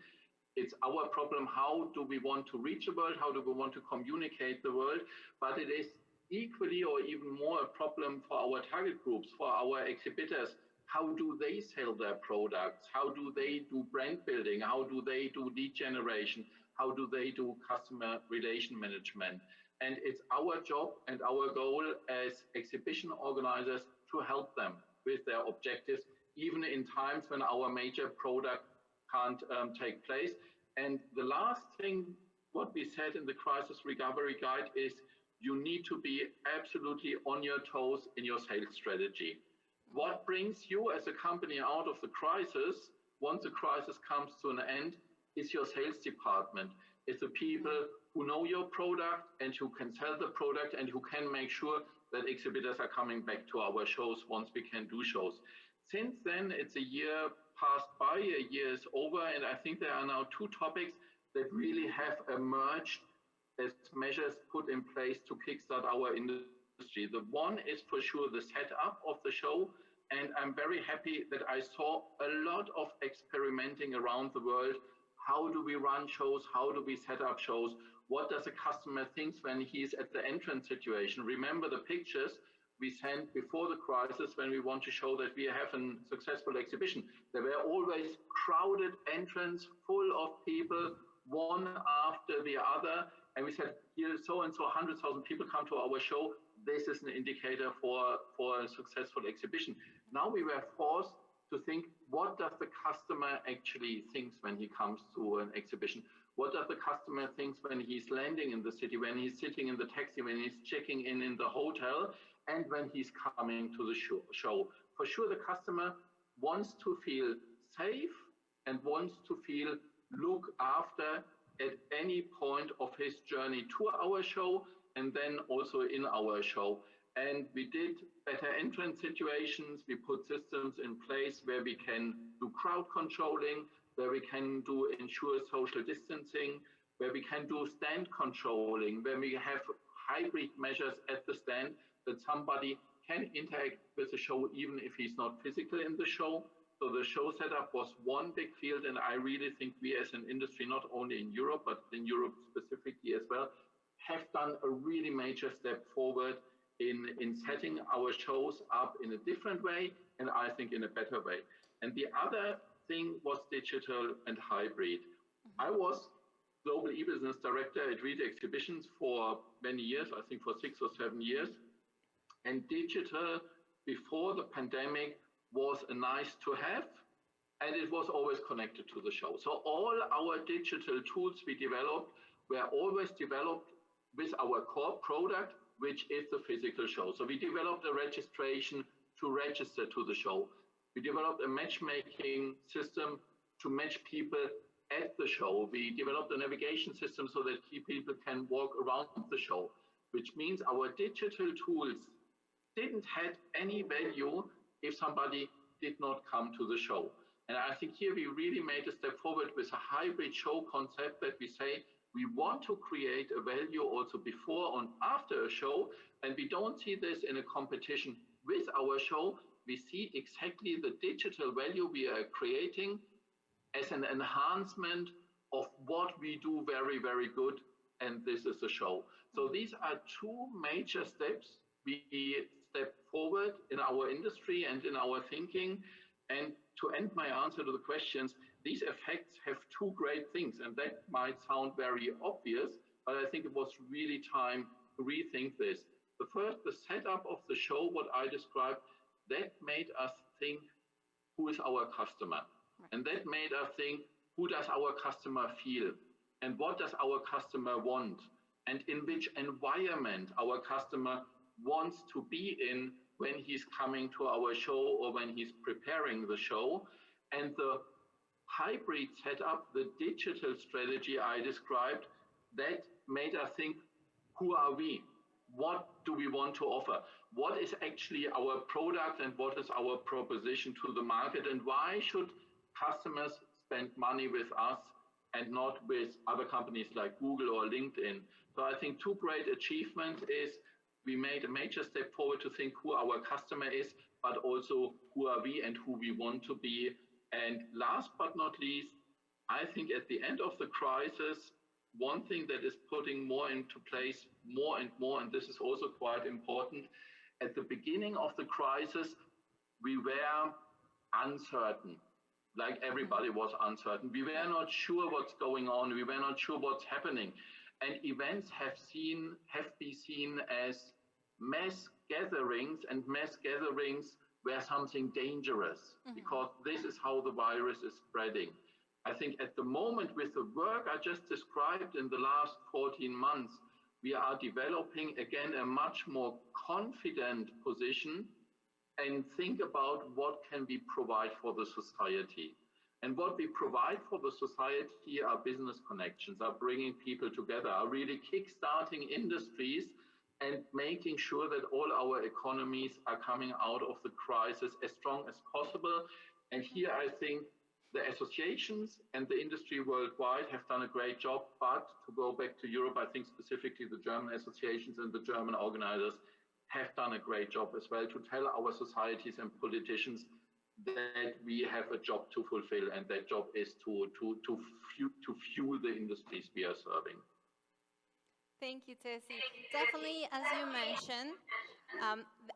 G: it's our problem. How do we want to reach the world? How do we want to communicate the world? But it is equally or even more a problem for our target groups, for our exhibitors. How do they sell their products? How do they do brand building? How do they do lead generation? How do they do customer relation management? And it's our job and our goal as exhibition organizers to help them with their objectives, even in times when our major product can't take place. And the last thing, what we said in the crisis recovery guide is you need to be absolutely on your toes in your sales strategy. What brings you as a company out of the crisis, once the crisis comes to an end, is your sales department. It's the people who know your product and who can sell the product and who can make sure that exhibitors are coming back to our shows once we can do shows. Since then, it's a year passed by, a year is over, and I think there are now 2 topics that really have emerged as measures put in place to kickstart our industry. The one is for sure the setup of the show, and I'm very happy that I saw a lot of experimenting around the world. How do we run shows? How do we set up shows? What does a customer think when he's at the entrance situation? Remember the pictures we sent before the crisis when we want to show that we have a successful exhibition. There were always crowded entrance, full of people, one after the other. And we said, here, so-and-so, 100,000 people come to our show. This is an indicator for a successful exhibition. Now we were forced to think, what does the customer actually think when he comes to an exhibition? What does the customer think when he's landing in the city, when he's sitting in the taxi, when he's checking in the hotel, and when he's coming to the show? For sure, the customer wants to feel safe and wants to feel looked after at any point of his journey to our show and then also in our show. And we did better entrance situations. We put systems in place where we can do crowd controlling, where we can ensure social distancing, where we can do stand controlling, where we have hybrid measures at the stand that somebody can interact with the show even if he's not physically in the show. So the show setup was one big field, and I really think we as an industry, not only in Europe, but in Europe specifically as well, have done a really major step forward in setting our shows up in a different way, and I think in a better way. And the other thing was digital and hybrid. I was Global e-business director at Reed Exhibitions for many years, I think for 6 or 7 years. And digital before the pandemic was a nice to have, and it was always connected to the show. So all our digital tools we developed were always developed with our core product, which is the physical show. So we developed a registration to register to the show. We developed a matchmaking system to match people at the show. We developed a navigation system so that people can walk around the show, which means our digital tools didn't have any value if somebody did not come to the show. And I think here we really made a step forward with a hybrid show concept that we say we want to create a value also before and after a show, and we don't see this in a competition with our show. We see exactly the digital value we are creating as an enhancement of what we do very, very good, and this is a show. So these are 2 major steps we step forward in our industry and in our thinking. And to end my answer to the questions, these effects have 2 great things, and that might sound very obvious, but I think it was really time to rethink this. the setup of the show, what I described, that made us think, who is our customer? And that made us think, who does our customer feel? And what does our customer want? And in which environment our customer wants to be in when he's coming to our show or when he's preparing the show. And the hybrid setup, the digital strategy I described, that made us think, who are we? What do we want to offer? What is actually our product and what is our proposition to the market? And why should customers spend money with us and not with other companies like Google or LinkedIn? So I think two great achievements is we made a major step forward to think who our customer is, but also who are we and who we want to be. And last but not least, I think at the end of the crisis, one thing that is putting more into place more and more, and this is also quite important, at the beginning of the crisis, we were uncertain, like everybody was uncertain. We were not sure what's going on. We were not sure what's happening. And events have been seen as mass gatherings, and mass gatherings were something dangerous because this is how the virus is spreading. I think at the moment with the work I just described in the last 14 months, we are developing again a much more confident position and think about what can we provide for the society. And what we provide for the society are business connections, are bringing people together, are really kickstarting industries and making sure that all our economies are coming out of the crisis as strong as possible. And here I think the associations and the industry worldwide have done a great job, but to go back to Europe, I think specifically the German associations and the German organizers have done a great job as well to tell our societies and politicians that we have a job to fulfill, and that job is to fuel the industries we are serving.
F: Thank you, Tessie. Definitely, as you mentioned,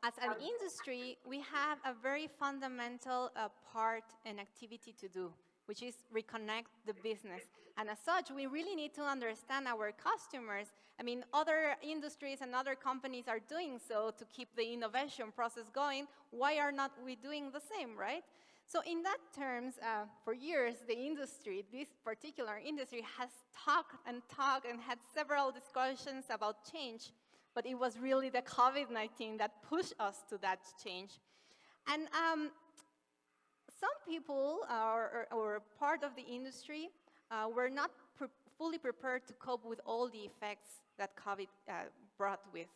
F: as an industry, we have a very fundamental part and activity to do, which is reconnect the business. And as such, we really need to understand our customers. I mean, other industries and other companies are doing so to keep the innovation process going. Why are not we doing the same, right? So in that terms, for years, the industry, this particular industry, has talked and had several discussions about change, but it was really the COVID-19 that pushed us to that change. And some people, or part of the industry, were not fully prepared to cope with all the effects that COVID brought with.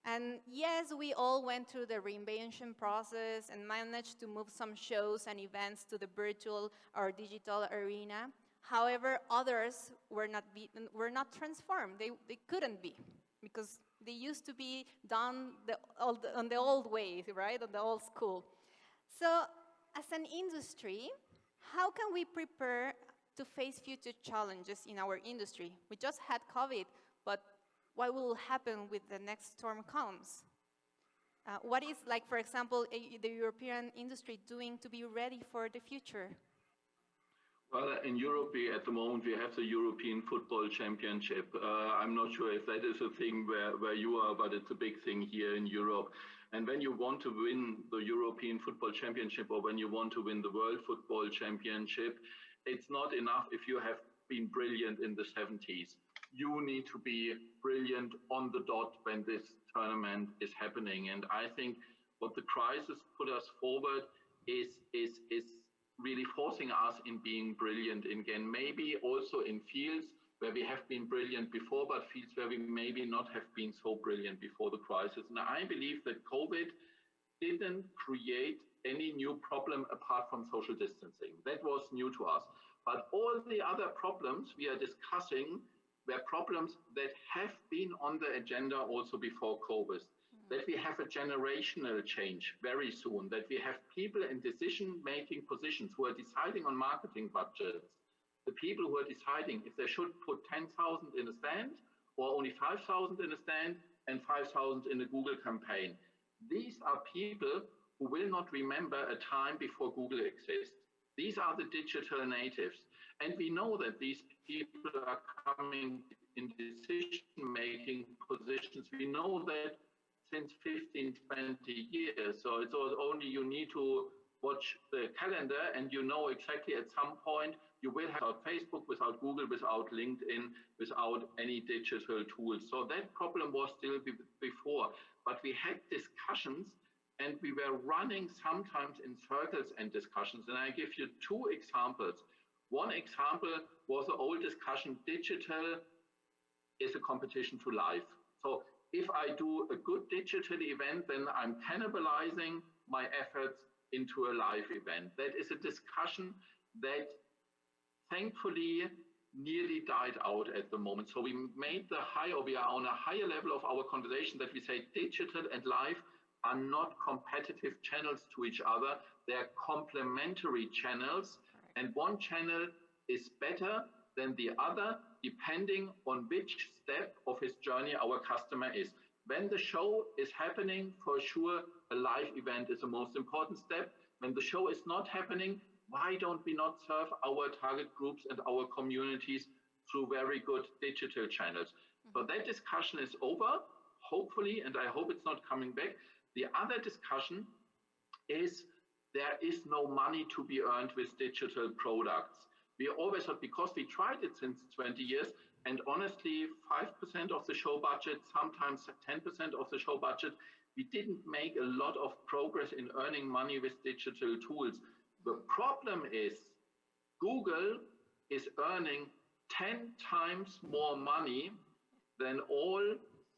F: And yes, we all went through the reinvention process and managed to move some shows and events to the virtual or digital arena. However, others were not transformed. They couldn't be, because they used to be done on the old ways, right, on the old school. So as an industry, how can we prepare to face future challenges in our industry? We just had COVID, but what will happen when the next storm comes? What is, like, for example, the European industry doing to be ready for the future?
G: Well, in Europe, at the moment, we have the European Football Championship. I'm not sure if that is a thing where you are, but it's a big thing here in Europe. And when you want to win the European Football Championship, or when you want to win the World Football Championship, it's not enough if you have been brilliant in the 70s. You need to be brilliant on the dot when this tournament is happening. And I think what the crisis put us forward is really forcing us in being brilliant again, maybe also in fields where we have been brilliant before, but fields where we maybe not have been so brilliant before the crisis. And I believe that COVID didn't create any new problem apart from social distancing. That was new to us. But all the other problems we are discussing were problems that have been on the agenda also before COVID. That we have a generational change very soon, that we have people in decision-making positions who are deciding on marketing budgets, the people who are deciding if they should put 10,000 in a stand or only 5,000 in a stand and 5,000 in a Google campaign. These are people who will not remember a time before Google exists. These are the digital natives. And we know that these people are coming in decision-making positions. We know that since 15, 20 years. So it's only you need to watch the calendar and you know exactly at some point you will have without Facebook, without Google, without LinkedIn, without any digital tools. So that problem was still before, but we had discussions and we were running sometimes in circles and discussions. And I give you two examples. One example was the old discussion, digital is a competition to live. So if I do a good digital event, then I'm cannibalizing my efforts into a live event. That is a discussion that thankfully nearly died out at the moment. So we made we are on a higher level of our conversation that we say digital and live are not competitive channels to each other. They're complementary channels. And one channel is better than the other, depending on which step of his journey our customer is. When the show is happening, for sure, a live event is the most important step. When the show is not happening, why don't we not serve our target groups and our communities through very good digital channels? So that discussion is over, hopefully, and I hope it's not coming back. The other discussion is there is no money to be earned with digital products. We always thought, because we tried it since 20 years, and honestly, 5% of the show budget, sometimes 10% of the show budget, we didn't make a lot of progress in earning money with digital tools. The problem is Google is earning 10 times more money than all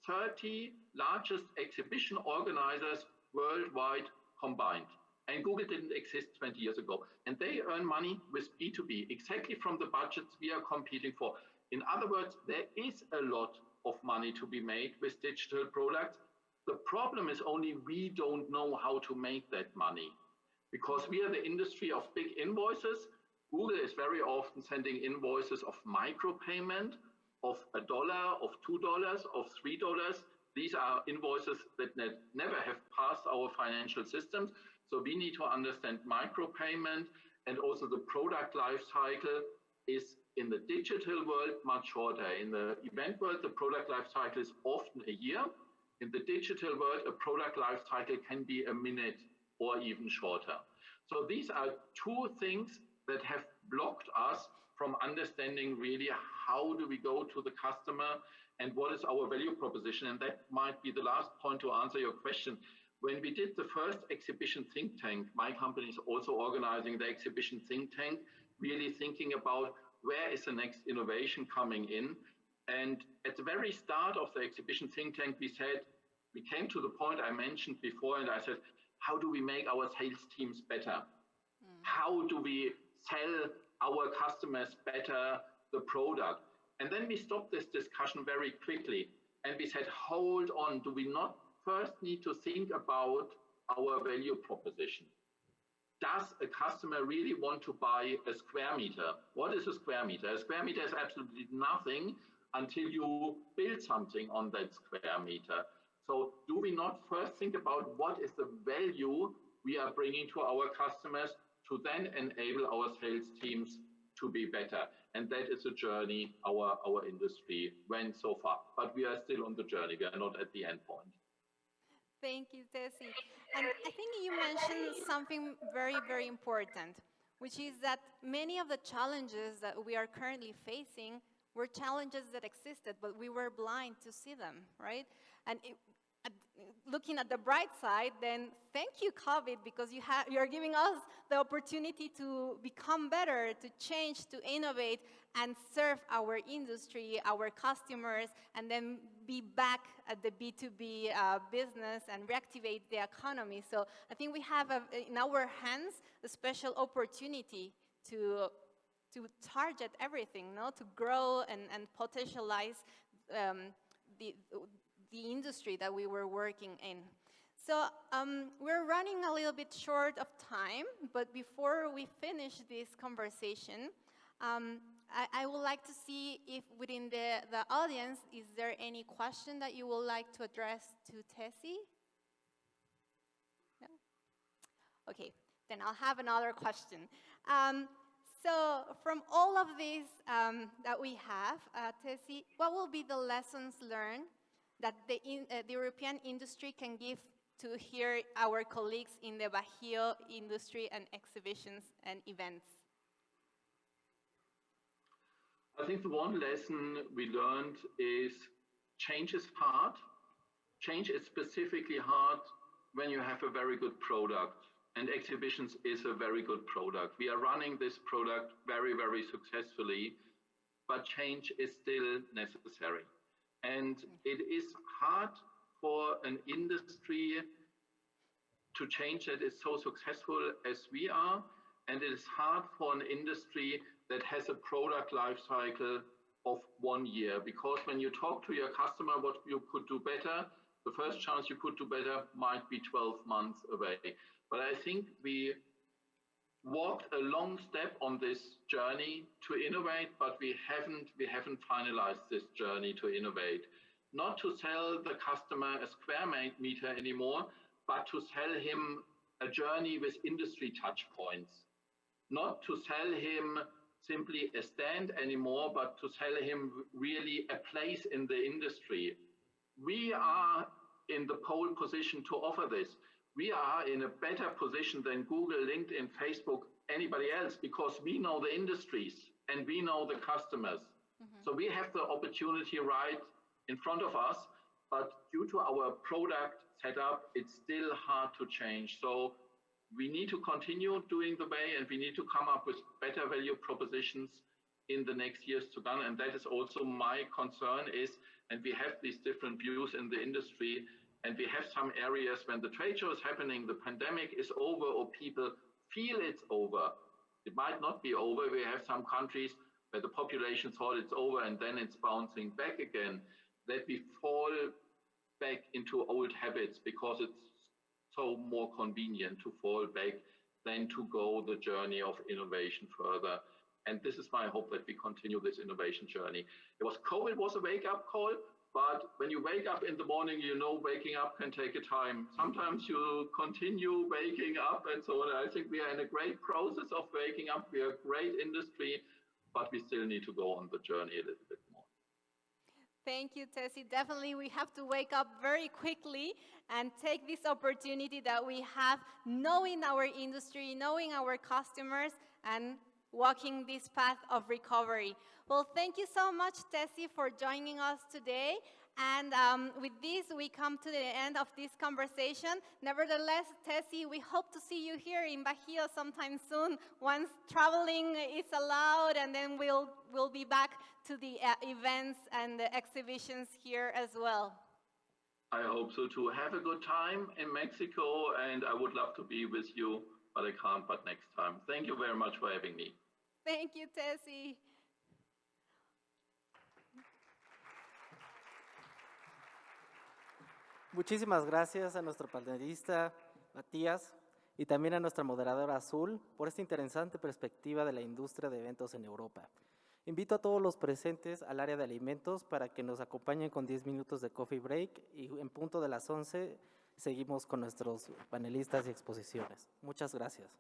G: 30 largest exhibition organizers worldwide combined. And Google didn't exist 20 years ago. And they earn money with B2B, exactly from the budgets we are competing for. In other words, there is a lot of money to be made with digital products. The problem is only we don't know how to make that money. Because we are the industry of big invoices. Google is very often sending invoices of micropayment, of $1, of $2, of $3. These are invoices that never have passed our financial systems. So we need to understand micropayment, and also the product life cycle is in the digital world much shorter. In the event world, the product life cycle is often a year. In the digital world, a product life cycle can be a minute or even shorter. So these are two things that have blocked us from understanding really how do we go to the customer and what is our value proposition. And that might be the last point to answer your question. When we did the first exhibition think tank, my company is also organizing the exhibition think tank, really thinking about where is the next innovation coming in. And at the very start of the exhibition think tank, we came to the point I mentioned before, and I said, how do we make our sales teams better? How do we sell our customers better the product? And then we stopped this discussion very quickly. And we said, hold on, do we not first need to think about our value proposition? Does a customer really want to buy a square meter? What is a square meter? A square meter is absolutely nothing until you build something on that square meter. So do we not first think about what is the value we are bringing to our customers to then enable our sales teams to be better? And that is a journey our industry went so far. But we are still on the journey. We are not at the end point.
F: Thank you, Tessie. And I think you mentioned something very, very important, which is that many of the challenges that we are currently facing were challenges that existed, but we were blind to see them, right? And looking at the bright side, then thank you, COVID, because you're giving us the opportunity to become better, to change, to innovate, and serve our industry, our customers, and then be back at the B2B business and reactivate the economy. So I think we have in our hands a special opportunity to target everything, to grow and potentialize the industry that we were working in. So we're running a little bit short of time, but before we finish this conversation, I would like to see if within the audience, is there any question that you would like to address to Tessie? No? Okay, then I'll have another question. So from all of these that we have, Tessie, what will be the lessons learned that the European industry can give to here our colleagues in the Bajío industry and exhibitions and events?
G: I think the one lesson we learned is change is hard. Change is specifically hard when you have a very good product, and exhibitions is a very good product. We are running this product very, very successfully, but change is still necessary. And it is hard for an industry to change that is so successful as we are, and it is hard for an industry that has a product life cycle of 1 year, because when you talk to your customer what you could do better, the first chance you could do better might be 12 months away. But I think we walked a long step on this journey to innovate, but we haven't finalized this journey to innovate. Not to sell the customer a square meter anymore, but to sell him a journey with industry touch points. Not to sell him simply a stand anymore, but to sell him really a place in the industry. We are in the pole position to offer this. We are in a better position than Google, LinkedIn, Facebook, anybody else, because we know the industries and we know the customers. So we have the opportunity right in front of us, but due to our product setup, it's still hard to change. So we need to continue doing the way, and we need to come up with better value propositions in the next years to come. And that is also my concern is, and we have these different views in the industry, and we have some areas when the trade show is happening, the pandemic is over, or people feel it's over. It might not be over. We have some countries where the population thought it's over and then it's bouncing back again, that we fall back into old habits because it's so more convenient to fall back than to go the journey of innovation further. And this is my hope, that we continue this innovation journey. COVID was a wake-up call, but when you wake up in the morning, you know waking up can take a time. Sometimes you continue waking up and so on. I think we are in a great process of waking up. We are a great industry, but we still need to go on the journey a little bit more.
F: Thank you, Tessie. Definitely, we have to wake up very quickly and take this opportunity that we have, knowing our industry, knowing our customers, and walking this path of recovery. Well, thank you so much, Tessie, for joining us today. And with this, we come to the end of this conversation. Nevertheless, Tessie, we hope to see you here in Bajío sometime soon, once traveling is allowed, and then we'll be back to the events and the exhibitions here as well.
G: I hope so too. Have a good time in Mexico, and I would love to be with you, but I can't, but next time. Thank you very much for having me.
F: Thank you, Tessie.
E: Muchísimas gracias a nuestro panelista Matías y también a nuestra moderadora Azul por esta interesante perspectiva de la industria de eventos en Europa. Invito a todos los presentes al área de alimentos para que nos acompañen con 10 minutos de coffee break, y en punto de las 11 seguimos con nuestros panelistas y exposiciones. Muchas gracias.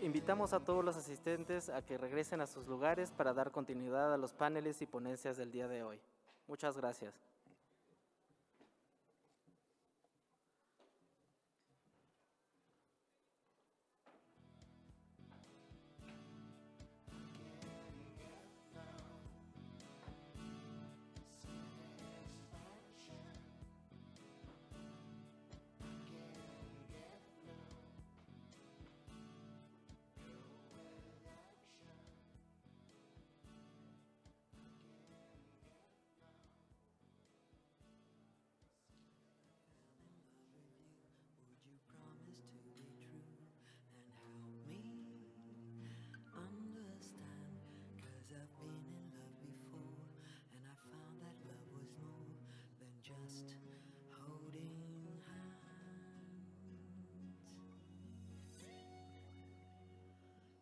E: Invitamos a todos los asistentes a que regresen a sus lugares para dar continuidad a los paneles y ponencias del día de hoy. Muchas gracias.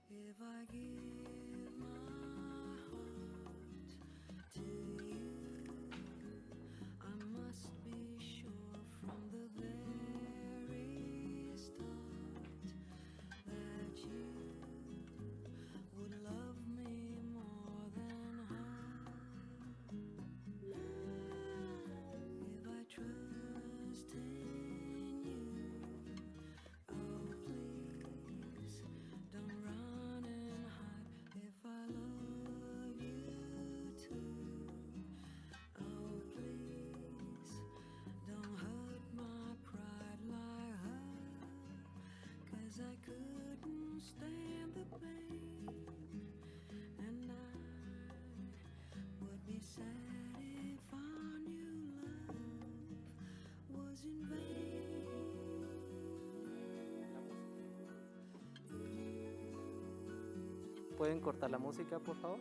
H: If I give my heart to you, I must be sure from the very start that you would love me more than her. If I trust in you, oh please don't run and hide. If I love you too, oh please don't hurt my pride like her. 'Cause I couldn't stand the pain, and I would be sad if I knew love was in vain.
E: ¿Pueden cortar la música, por favor?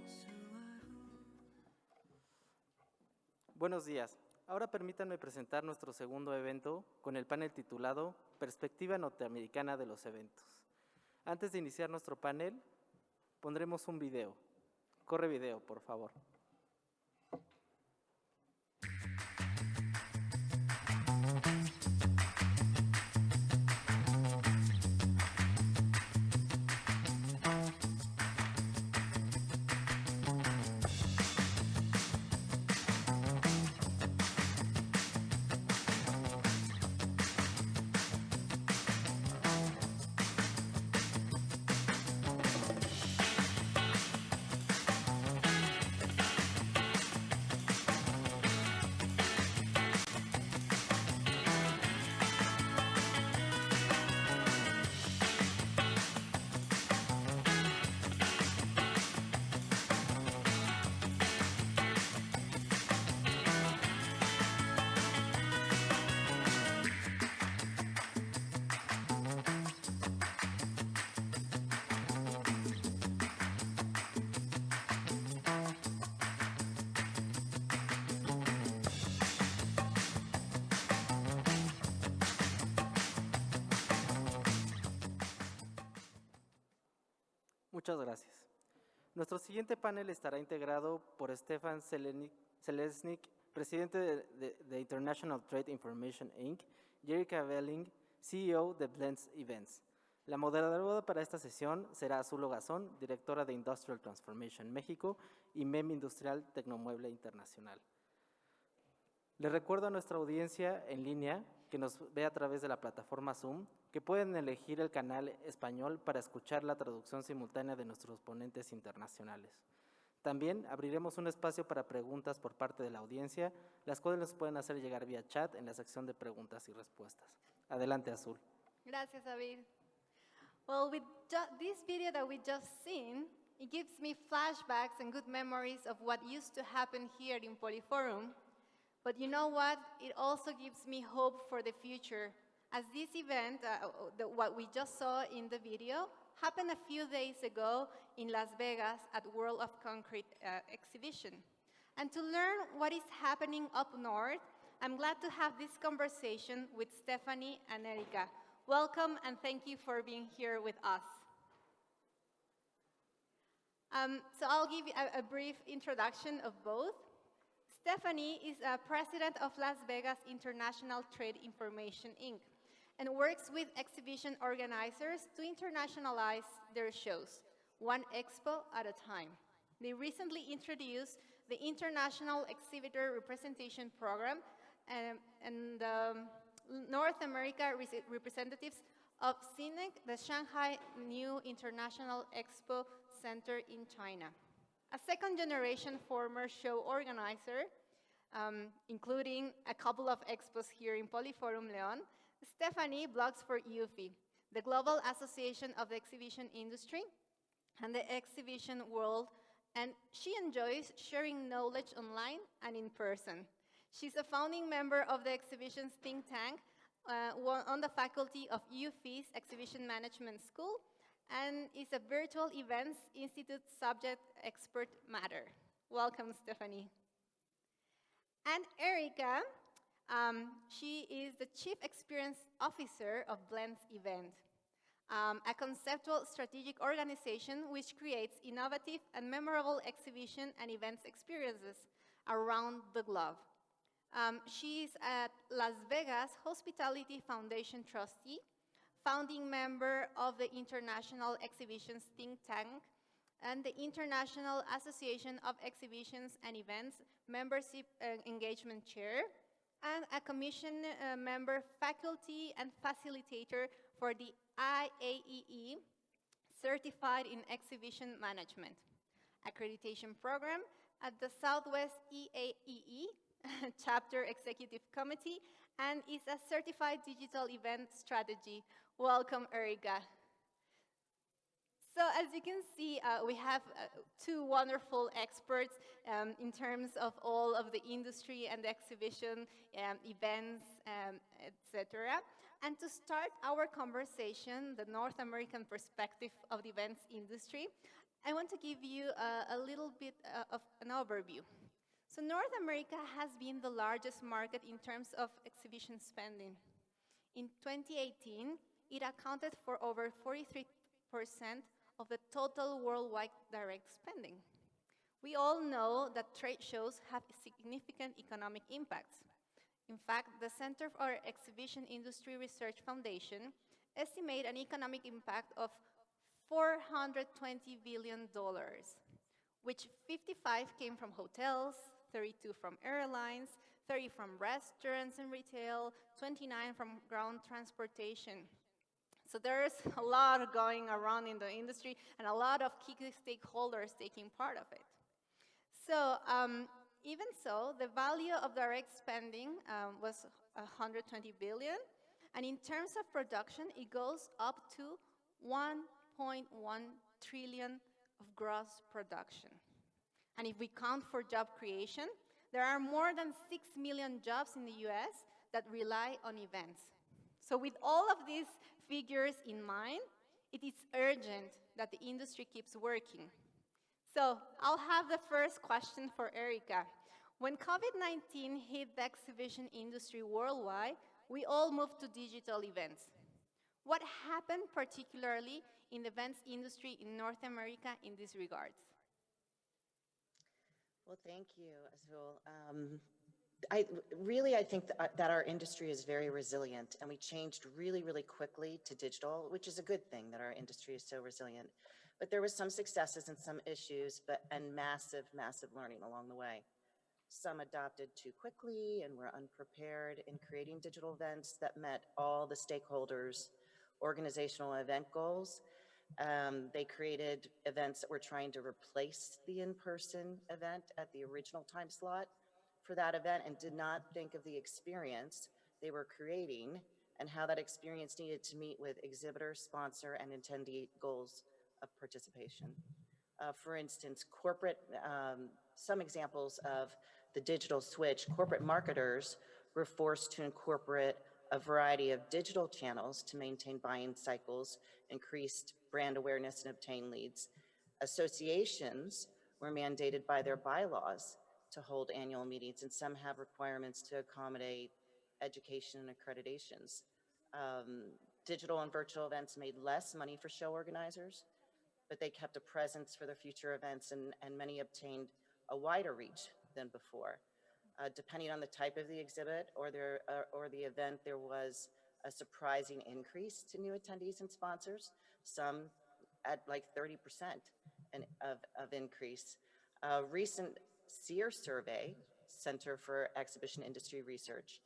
E: Buenos días. Ahora permítanme presentar nuestro segundo evento con el panel titulado Perspectiva Norteamericana de los Eventos. Antes de iniciar nuestro panel, pondremos un video. Corre video, por favor. Muchas gracias. Nuestro siguiente panel estará integrado por Stefan Selesnik, presidente de International Trade Information Inc., Jerica Velling, CEO de Blends Events. La moderadora para esta sesión será Azul Ogazón, directora de Industrial Transformation México y MEM Industrial Tecnomueble Internacional. Les recuerdo a nuestra audiencia en línea que nos ve a través de la plataforma Zoom que pueden elegir el canal español para escuchar la traducción simultánea de nuestros ponentes internacionales. También abriremos un espacio para preguntas por parte de la audiencia, las cuales nos pueden hacer llegar vía chat en la sección de preguntas y respuestas. Adelante, Azul.
F: Gracias, David. Well, with this video that we just seen, it gives me flashbacks and good memories of what used to happen here in Polyforum. But you know what? It also gives me hope for the future, as this event, what we just saw in the video, happened a few days ago in Las Vegas at World of Concrete exhibition. And to learn what is happening up north, I'm glad to have this conversation with Stephanie and Erika. Welcome and thank you for being here with us. So I'll give you a brief introduction of both. Stephanie is president of Las Vegas International Trade Information Inc. and works with exhibition organizers to internationalize their shows, one expo at a time. They recently introduced the International Exhibitor Representation Program and North America representatives of CINEC, the Shanghai New International Expo Center in China. A second-generation former show organizer, including a couple of expos here in Polyforum León, Stephanie blogs for UFI, the Global Association of the Exhibition Industry and the exhibition world, and she enjoys sharing knowledge online and in person. She's a founding member of the exhibitions think tank on the faculty of UFI's Exhibition Management School and is a Virtual Events Institute subject expert matter. Welcome, Stephanie. And Erica, she is the Chief Experience Officer of Blends Event, a conceptual strategic organization which creates innovative and memorable exhibition and events experiences around the globe. She is at Las Vegas Hospitality Foundation trustee, founding member of the International Exhibitions think tank, and the International Association of Exhibitions and Events membership engagement chair, and a commission member, faculty, and facilitator for the IAEE Certified in Exhibition Management accreditation program at the Southwest EAEE Chapter Executive Committee, and is a certified digital event strategy. Welcome, Erica. So as you can see, we have two wonderful experts in terms of all of the industry and the exhibition, events, etc. And to start our conversation, the North American perspective of the events industry, I want to give you a little bit of an overview. So North America has been the largest market in terms of exhibition spending. In 2018, it accounted for over 43% of the total worldwide direct spending. We all know that trade shows have significant economic impacts. In fact, the Center for Exhibition Industry Research Foundation estimates an economic impact of $420 billion, which 55 came from hotels, 32 from airlines, 30 from restaurants and retail, 29 from ground transportation. So there's a lot going around in the industry and a lot of key stakeholders taking part of it. So even so, the value of direct spending was 120 billion. And in terms of production, it goes up to 1.1 trillion of gross production. And if we count for job creation, there are more than 6 million jobs in the US that rely on events. So with all of these figures in mind, it is urgent that the industry keeps working. So I'll have the first question for Erica. When COVID-19 hit the exhibition industry worldwide, we all moved to digital events. What happened particularly in the events industry in North America in these regards?
I: Well, thank you, Azul. I think that our industry is very resilient, and we changed really, really quickly to digital, which is a good thing that our industry is so resilient. But there was some successes and some issues, and massive, massive learning along the way. Some adopted too quickly and were unprepared in creating digital events that met all the stakeholders' organizational event goals. They created events that were trying to replace the in-person event at the original time slot for that event and did not think of the experience they were creating and how that experience needed to meet with exhibitor, sponsor, and attendee goals of participation. For instance, some examples of the digital switch, corporate marketers were forced to incorporate a variety of digital channels to maintain buying cycles, increased brand awareness, and obtain leads. Associations were mandated by their bylaws to hold annual meetings, and some have requirements to accommodate education and accreditations. Digital and virtual events made less money for show organizers, but they kept a presence for their future events, and many obtained a wider reach than before. Depending on the type of the exhibit or the event, there was a surprising increase to new attendees and sponsors, some at like 30% of increase. A recent SEER survey, Center for Exhibition Industry Research,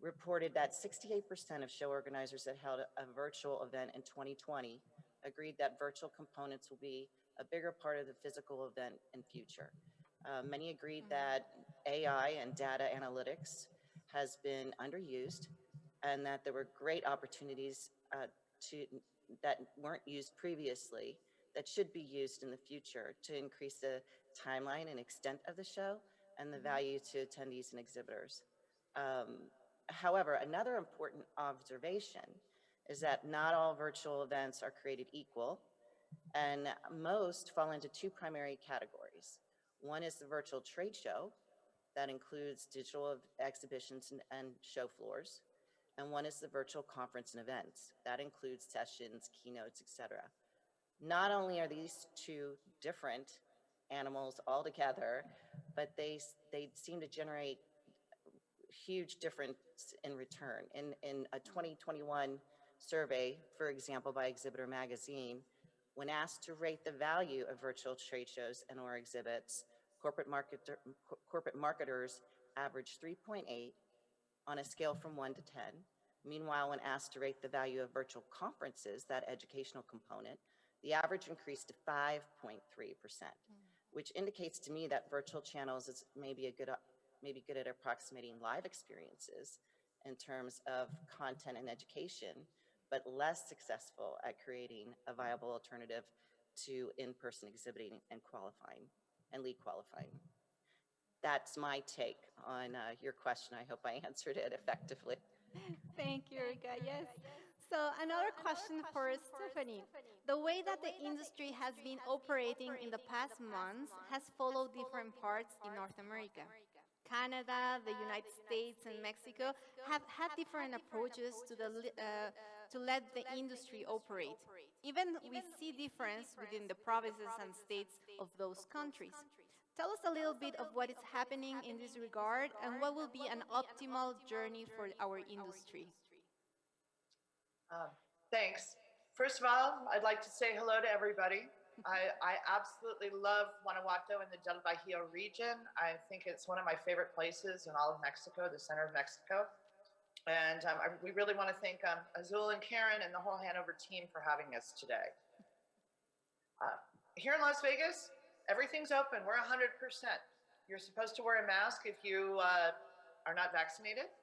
I: reported that 68% of show organizers that held a virtual event in 2020 agreed that virtual components will be a bigger part of the physical event in future. Many agreed that AI and data analytics has been underused and that there were great opportunities that weren't used previously that should be used in the future to increase the timeline and extent of the show and the value to attendees and exhibitors. However, another important observation is that not all virtual events are created equal, and most fall into two primary categories. One is the virtual trade show that includes digital exhibitions and show floors, and one is the virtual conference and events that includes sessions, keynotes, etc. Not only are these two different animals altogether, but they seem to generate huge difference in return. In a 2021 survey, for example, by Exhibitor Magazine, when asked to rate the value of virtual trade shows and or exhibits, corporate marketers averaged 3.8 on a scale from 1 to 10. Meanwhile, when asked to rate the value of virtual conferences, that educational component, the average increased to 5.3%, which indicates to me that virtual channels is maybe good at approximating live experiences in terms of content and education, but less successful at creating a viable alternative to in-person exhibiting and qualifying and lead qualifying. That's my take on your question. I hope I answered it effectively.
F: Thank you, Erica. Yes. So another question for Stephanie. The way that the industry has been operating in the past months has followed different parts in North America. Canada, the United States, and Mexico have had different approaches to let the industry operate. Even we see difference within the provinces and states of those countries. Tell us a little bit of what is happening in this regard and what will be an optimal journey for our industry.
J: Thanks. First of all, I'd like to say hello to everybody. I absolutely love Guanajuato and the Del Bajío region. I think it's one of my favorite places in all of Mexico, the center of Mexico. And we really want to thank Azul and Karen and the whole Hanover team for having us today. Here in Las Vegas, everything's open. We're 100%. You're supposed to wear a mask if you are not vaccinated.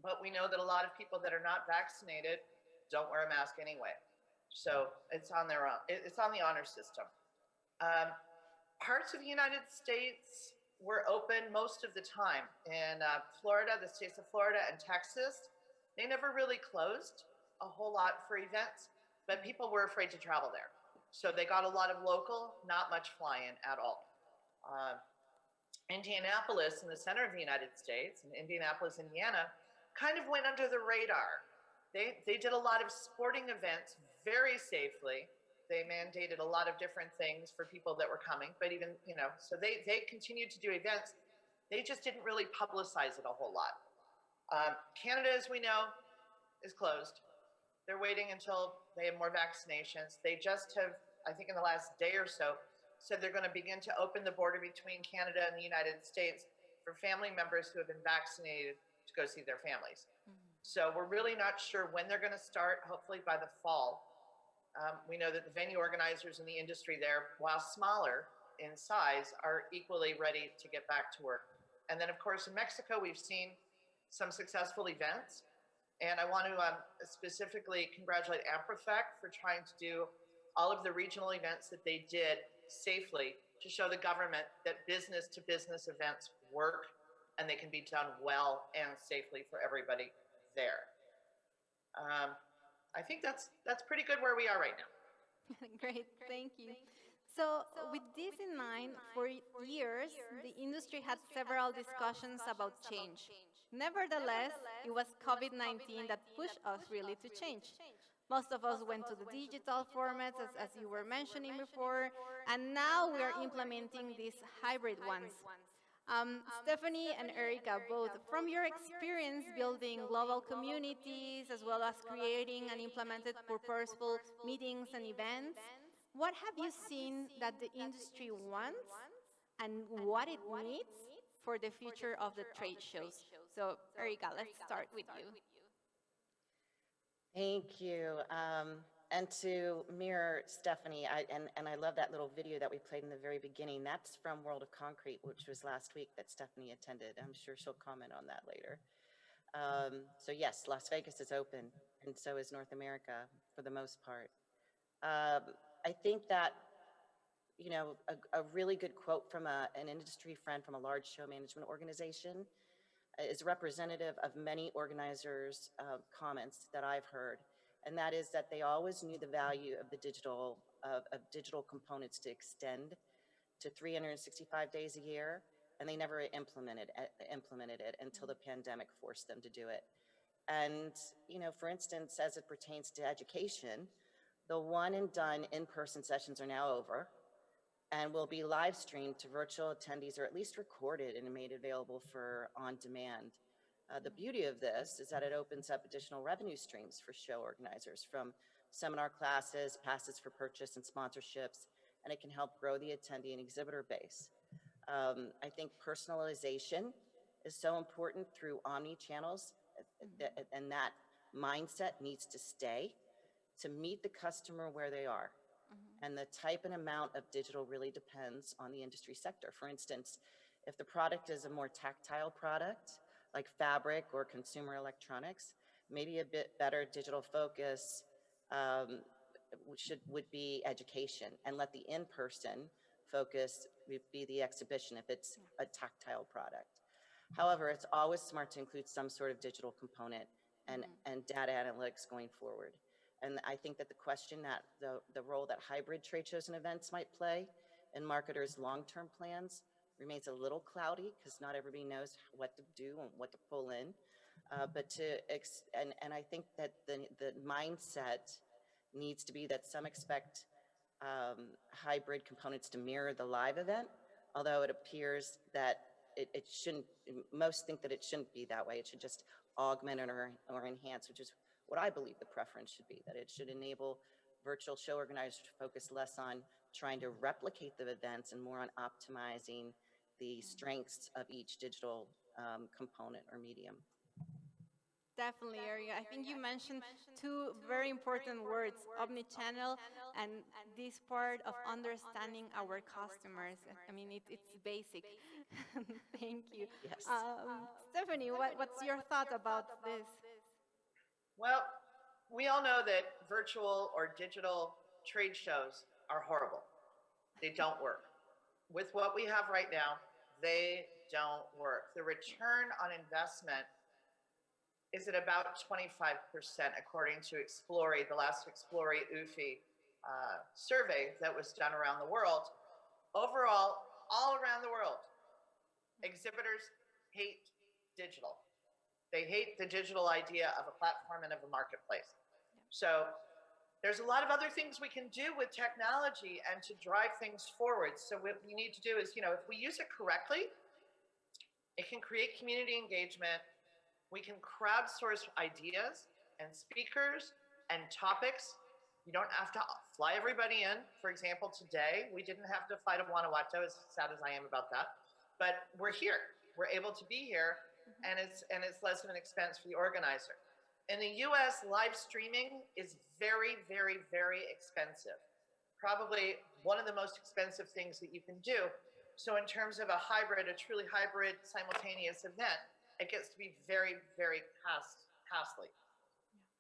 J: But we know that a lot of people that are not vaccinated don't wear a mask anyway. So it's on their own. It's on the honor system. Parts of the United States were open most of the time. In Florida, the states of Florida and Texas, they never really closed a whole lot for events, but people were afraid to travel there. So they got a lot of local, not much fly-in at all. Indianapolis, in the center of the United States, and Indianapolis, Indiana, kind of went under the radar. They did a lot of sporting events very safely. They mandated a lot of different things for people that were coming, but even, so they continued to do events. They just didn't really publicize it a whole lot. Canada, as we know, is closed. They're waiting until they have more vaccinations. They just have, I think in the last day or so, said they're going to begin to open the border between Canada and the United States for family members who have been vaccinated to go see their families. So we're really not sure when they're going to start, hopefully by the fall. We know that the venue organizers in the industry there, while smaller in size, are equally ready to get back to work. And then, of course, in Mexico, we've seen some successful events. And I want to specifically congratulate Amprofec for trying to do all of the regional events that they did safely to show the government that business-to-business events work and they can be done well and safely for everybody there. I think that's pretty good where we are right now.
F: Great, thank you. So with this in mind, for years, the industry had several discussions about change. Nevertheless, it was COVID-19 that pushed us really to change. Most of us went to the digital formats, as you were mentioning before, and now we are implementing these hybrid ones. Stephanie and Erica, both from your experience building global communities as well as creating and implemented purposeful meetings and events, what have you seen that the industry wants and what it needs for the future of the trade shows? So, Erica, let's start with you.
I: Thank you. And to mirror Stephanie, and I love that little video that we played in the very beginning. That's from World of Concrete, which was last week that Stephanie attended. I'm sure she'll comment on that later. So yes, Las Vegas is open, and so is North America for the most part. I think that, you know, a really good quote from an industry friend from a large show management organization is representative of many organizers' comments that I've heard, and that is that they always knew the value of the digital components to extend to 365 days a year, and they never implemented it until the pandemic forced them to do it. And, you know, for instance, as it pertains to education, the one and done in-person sessions are now over and will be live streamed to virtual attendees, or at least recorded and made available for on demand. The beauty of this is that it opens up additional revenue streams for show organizers, from seminar classes, passes for purchase, and sponsorships, and it can help grow the attendee and exhibitor base. I think personalization is so important through omni-channels, and that mindset needs to stay to meet the customer where they are. And the type and amount of digital really depends on the industry sector. For instance, if the product is a more tactile product, like fabric or consumer electronics, maybe a bit better digital focus would be education, and let the in-person focus be the exhibition if it's a tactile product. However, it's always smart to include some sort of digital component and data analytics going forward. And I think that the question that the role that hybrid trade shows and events might play in marketers' long-term plans remains a little cloudy, because not everybody knows what to do and what to pull in. And I think that the mindset needs to be that some expect hybrid components to mirror the live event, although it appears that it shouldn't. Most think that it shouldn't be that way. It should just augment or enhance, which is what I believe the preference should be, that it should enable virtual show organizers to focus less on trying to replicate the events and more on optimizing the strengths of each digital component or medium.
F: Definitely, Erica. I think you mentioned two very important words, omnichannel and this part of understanding our customers. I mean, it's basic. Thank you.
I: Yes.
F: Stephanie, what's your thought about this?
J: Well, we all know that virtual or digital trade shows are horrible. They don't work. With what we have right now, they don't work. The return on investment is at about 25%, according to Explori, the last Explori UFI survey that was done around the world. Overall, all around the world, exhibitors hate digital. They hate the digital idea of a platform and of a marketplace. So there's a lot of other things we can do with technology and to drive things forward. So what we need to do is, if we use it correctly, it can create community engagement. We can crowdsource ideas and speakers and topics. You don't have to fly everybody in. For example, today, we didn't have to fly to Guanajuato, as sad as I am about that. But we're here. We're able to be here, and it's less of an expense for the organizer. In the US, live streaming is very, very, very expensive. Probably one of the most expensive things that you can do. So in terms of a truly hybrid simultaneous event, it gets to be very, very costly.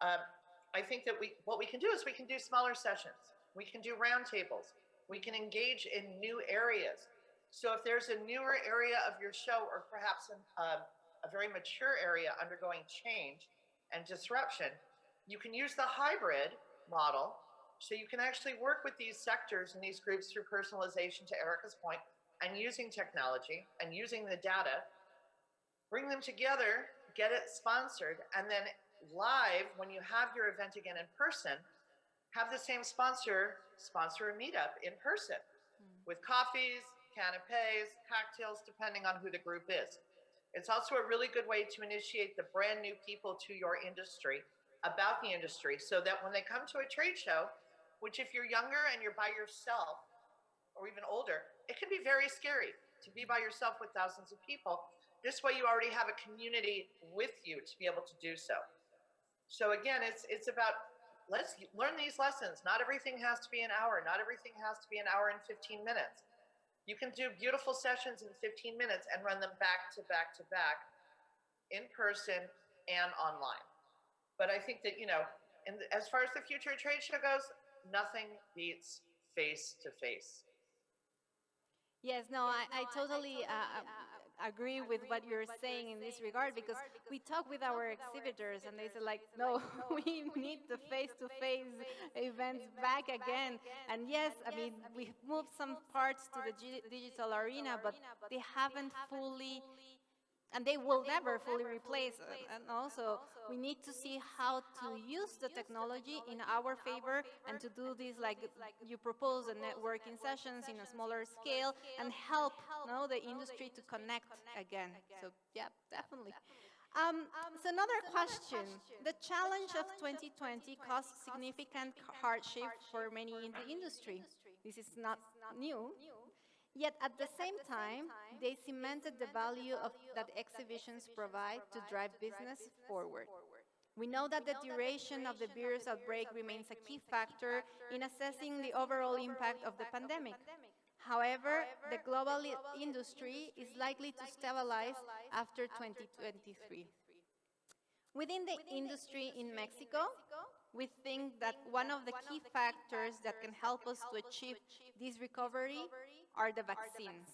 J: I think that what we can do is we can do smaller sessions. We can do roundtables. We can engage in new areas. So if there's a newer area of your show, or perhaps a very mature area undergoing change and disruption, you can use the hybrid model. So you can actually work with these sectors and these groups through personalization, to Erica's point, and using technology and using the data, bring them together, get it sponsored, and then live, when you have your event again in person, have the same sponsor a meetup in person with coffees, canapes, cocktails, depending on who the group is. It's also a really good way to initiate the brand new people to your industry about the industry so that when they come to a trade show, which if you're younger and you're by yourself or even older, it can be very scary to be by yourself with thousands of people. This way you already have a community with you to be able to do so. So again, it's about let's learn these lessons. Not everything has to be an hour. Not everything has to be an hour and 15 minutes. You can do beautiful sessions in 15 minutes and run them back to back to back in person and online. But I think that, and as far as the future of trade show goes, nothing beats face to face.
F: Yes, no, I totally agree with what you're saying in this regard because we talk with our exhibitors and they say like, no, we need the face-to-face events back again. And yes, I mean, we've moved some parts to the digital arena, but they haven't fully and they will never fully replace it. And also, we need to see how to use the technology in our favor and to do this like you propose the networking sessions in a smaller scale and help the industry to connect again. So yeah, definitely. So another question. The challenge of 2020 caused significant hardship for many in the industry. This is not new. Yet at the same time, they cemented the value that exhibitions provide to drive business forward. We know that the duration of the virus outbreak remains a key factor in assessing the overall impact of the pandemic. However, the global industry is likely to stabilize after 2023. Within the industry in Mexico, we think that one of the key factors that can help us to achieve this recovery are the vaccines.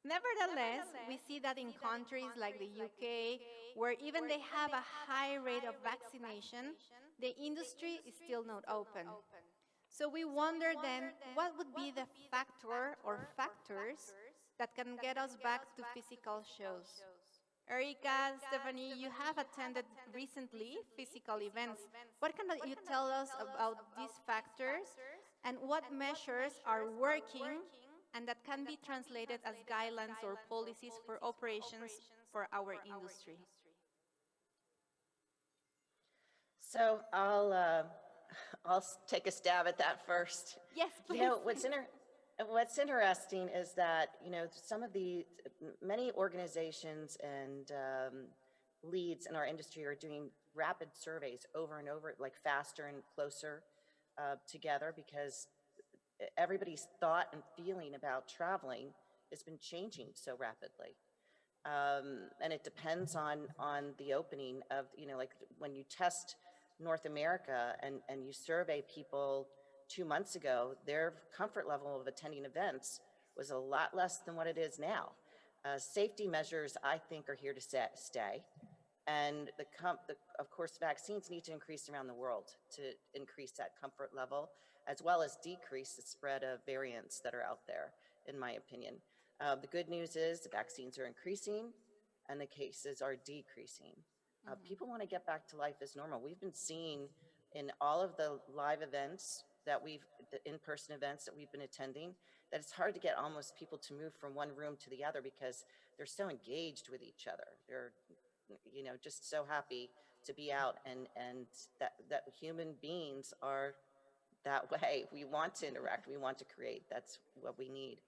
F: Nevertheless, we see that in countries like the UK, where even they have a high rate of vaccination, the industry is still not open. So we wonder then, what would be the factor or factors that can get us back to physical shows? Erica, Stephanie, you have attended recently physical events. What can you tell us about these factors and what measures are working and that can be translated as guidelines or policies for operations for our industry?
I: So I'll take a stab at that first.
F: Yes, please.
I: What's interesting is that, some of the many organizations and leads in our industry are doing rapid surveys over and over, like faster and closer together, because everybody's thought and feeling about traveling has been changing so rapidly. And it depends on the opening of, like when you test North America and you survey people 2 months ago, their comfort level of attending events was a lot less than what it is now. Safety measures, I think, are here to stay. And of course, vaccines need to increase around the world to increase that comfort level, as well as decrease the spread of variants that are out there, in my opinion. The good news is the vaccines are increasing and the cases are decreasing. People want to get back to life as normal. We've been seeing in all of the live events the in-person events that we've been attending, that it's hard to get almost people to move from one room to the other because they're so engaged with each other. They're, just so happy to be out, and that human beings are that way. We want to interact, we want to create, that's what we need.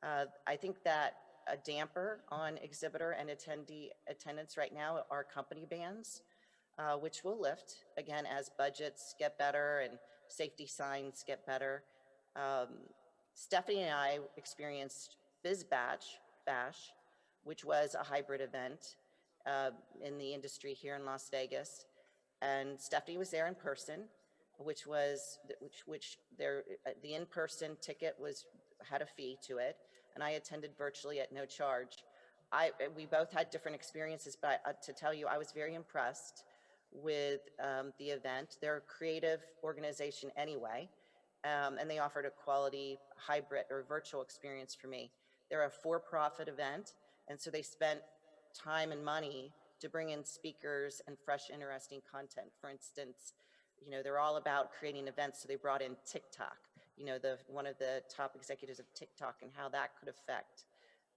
I: I think that a damper on exhibitor and attendee attendance right now are company bans, which will lift, again, as budgets get better and safety signs get better. Stephanie and I experienced Biz Bash, which was a hybrid event in the industry here in Las Vegas. And Stephanie was there in person, the in-person ticket had a fee to it, and I attended virtually at no charge. We both had different experiences, but to tell you, I was very impressed with the event. They're a creative organization anyway, and they offered a quality hybrid or virtual experience for me. They're a for-profit event, and so they spent time and money to bring in speakers and fresh, interesting content. For instance, they're all about creating events, so they brought in TikTok. one of the top executives of TikTok and how that could affect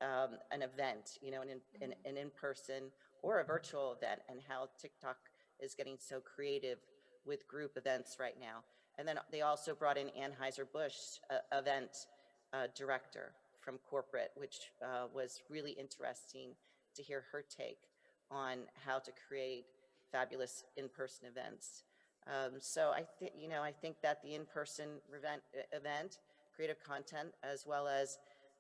I: an event, an in-person or a virtual event, and how TikTok is getting so creative with group events right now. And then they also brought in Anheuser-Busch event director from corporate, which was really interesting to hear her take on how to create fabulous in-person events. So I think that the in-person event, creative content, as well as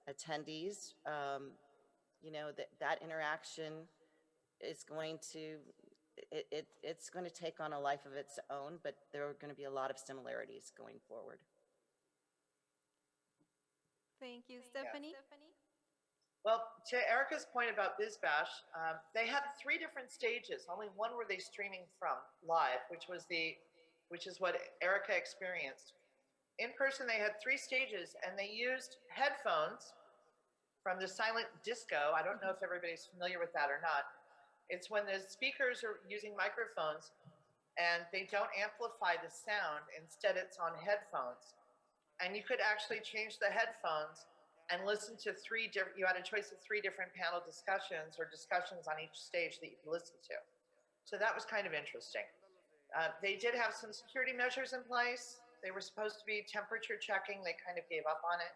I: attendees, that interaction is going to it's going to take on a life of its own, but there are going to be a lot of similarities going forward.
F: Thank you, Stephanie.
J: Well, to Erica's point about BizBash, they had 3 different stages. Only one were they streaming from live, which is what Erica experienced. In person, they had 3 stages, and they used headphones from the silent disco. I don't know if everybody's familiar with that or not. It's when the speakers are using microphones and they don't amplify the sound. Instead, it's on headphones. And you could actually change the headphones and listen to 3 different, you had a choice of 3 different panel discussions or discussions on each stage that you could listen to. So that was kind of interesting. They did have some security measures in place. They were supposed to be temperature checking. They kind of gave up on it.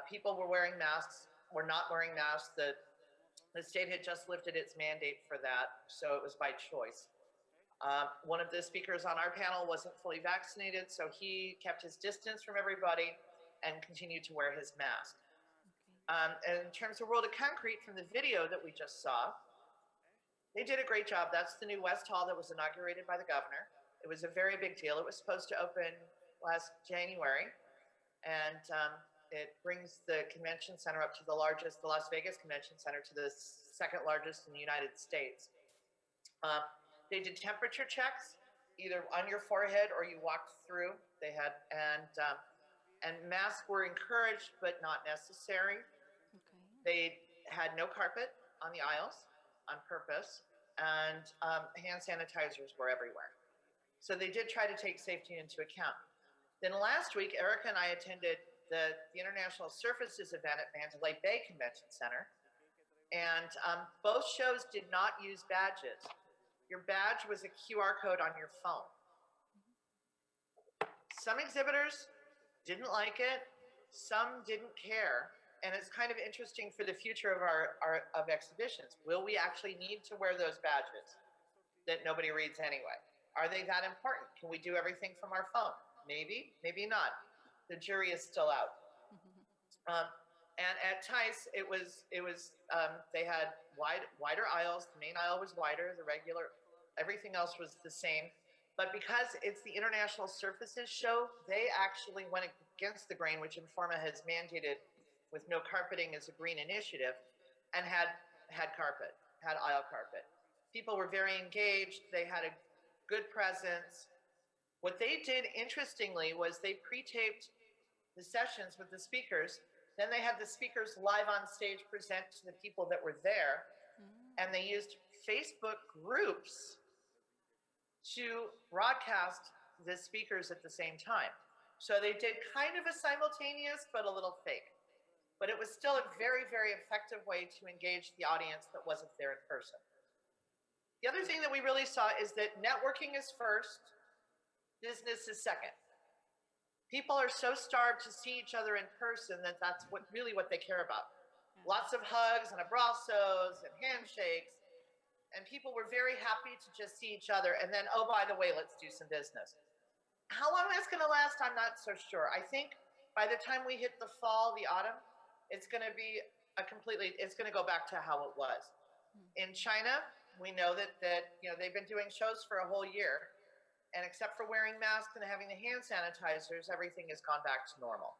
J: People were wearing masks, were not wearing masks. The state had just lifted its mandate for that, so it was by choice. One of the speakers on our panel wasn't fully vaccinated, so he kept his distance from everybody and continued to wear his mask. And in terms of World of Concrete, from the video that we just saw, they did a great job. That's the new West Hall that was inaugurated by the governor. It was a very big deal. It was supposed to open last January, and it brings the convention center up to the Las Vegas Convention Center, to the 2nd largest in the United States. They did temperature checks, either on your forehead or you walked through. They had, and masks were encouraged, but not necessary.
F: Okay.
J: They had no carpet on the aisles on purpose, and hand sanitizers were everywhere. So they did try to take safety into account. Then last week, Erica and I attended the International Surfaces event at Mandalay Bay Convention Center. And both shows did not use badges. Your badge was a QR code on your phone. Some exhibitors didn't like it, some didn't care. And it's kind of interesting for the future of our exhibitions. Will we actually need to wear those badges that nobody reads anyway? Are they that important? Can we do everything from our phone? Maybe, maybe not. The jury is still out. And at Tice, they had wider aisles. The main aisle was wider. Everything else was the same. But because it's the International Surfaces show, they actually went against the grain, which Informa has mandated with no carpeting as a green initiative, and had aisle carpet. People were very engaged. They had a good presence. What they did, interestingly, was they pre-taped the sessions with the speakers. Then they had the speakers live on stage present to the people that were there. And they used Facebook groups to broadcast the speakers at the same time. So they did kind of a simultaneous, but a little fake. But it was still a very, very effective way to engage the audience that wasn't there in person. The other thing that we really saw is that networking is first, business is second. People are so starved to see each other in person that that's really what they care about. Lots of hugs and abrazos and handshakes. And people were very happy to just see each other. And then, oh, by the way, let's do some business. How long that's going to last, I'm not so sure. I think by the time we hit the fall, the autumn, it's going to be it's going to go back to how it was. In China, we know that they've been doing shows for a whole year. And except for wearing masks and having the hand sanitizers, everything has gone back to normal.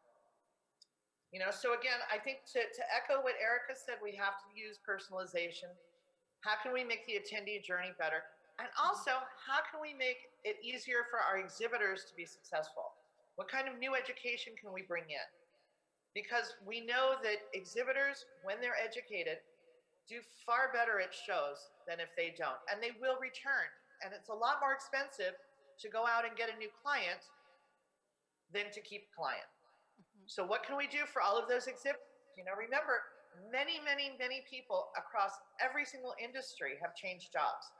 J: So again, I think to echo what Erica said, we have to use personalization. How can we make the attendee journey better? And also, how can we make it easier for our exhibitors to be successful? What kind of new education can we bring in? Because we know that exhibitors, when they're educated, do far better at shows than if they don't. And they will return. And it's a lot more expensive to go out and get a new client than to keep client. So what can we do for all of those exhibitors? Remember, many, many, many people across every single industry have changed jobs.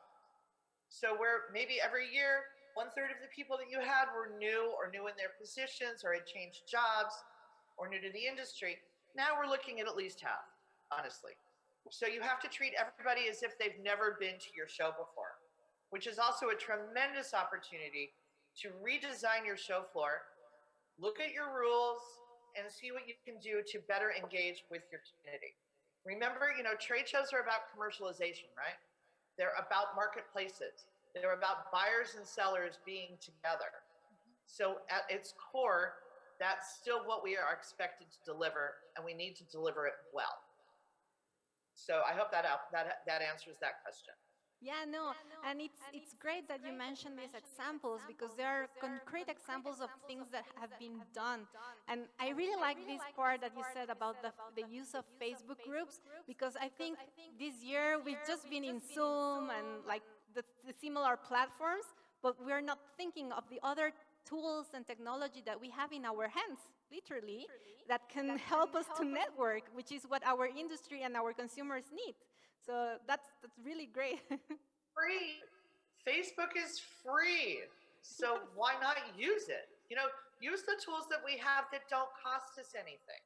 J: So where maybe every year, 1/3 of the people that you had were new or new in their positions or had changed jobs or new to the industry. Now we're looking at least half, honestly. So you have to treat everybody as if they've never been to your show before, which is also a tremendous opportunity to redesign your show floor, look at your rules, and see what you can do to better engage with your community. Remember, trade shows are about commercialization, right? They're about marketplaces. They're about buyers and sellers being together. So at its core, that's still what we are expected to deliver, and we need to deliver it well. So I hope that answers that question.
F: Yeah, no, and it's great that you mentioned these examples because they are concrete examples of things that have been done. And I really like this part that you said about the use of Facebook groups, because I think this year we've just been in Zoom and like the similar platforms, but we're not thinking of the other tools and technology that we have in our hands, literally, that can help us to network, which is what our industry and our consumers need. So that's really great.
J: Free. Facebook is free. So why not use it? Use the tools that we have that don't cost us anything.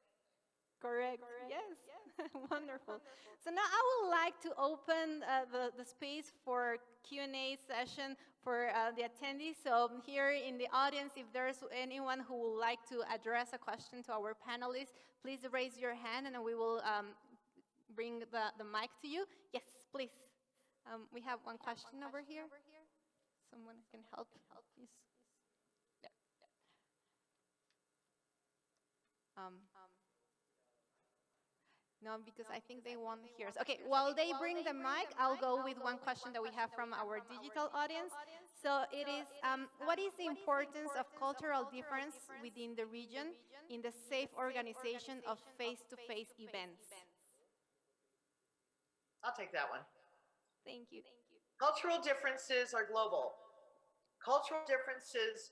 F: Correct. Yes. Wonderful. So now I would like to open the space for Q&A session for the attendees. So here in the audience, if there's anyone who would like to address a question to our panelists, please raise your hand and we will bring the mic to you. Yes, please. We have one question over here. Someone can help, please. Yeah. No, because I think they won't hear us. Okay, while they bring the mic, I'll go with one question that we have from our digital audience. So it is, what is the importance of cultural difference within the region in the safe organization of face-to-face events?
J: I'll take that one.
F: Thank you.
J: Cultural differences are global. Cultural differences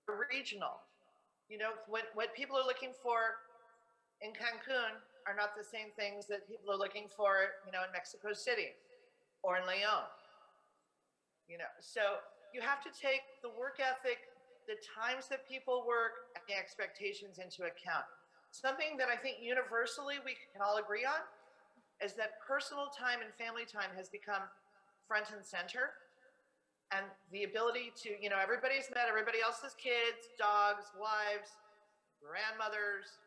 J: are regional. What people are looking for in Cancun are not the same things that people are looking for, in Mexico City or in Leon. So you have to take the work ethic, the times that people work, and the expectations into account. Something that I think universally we can all agree on is that personal time and family time has become front and center. And the ability to, everybody's met everybody else's kids, dogs, wives, grandmothers,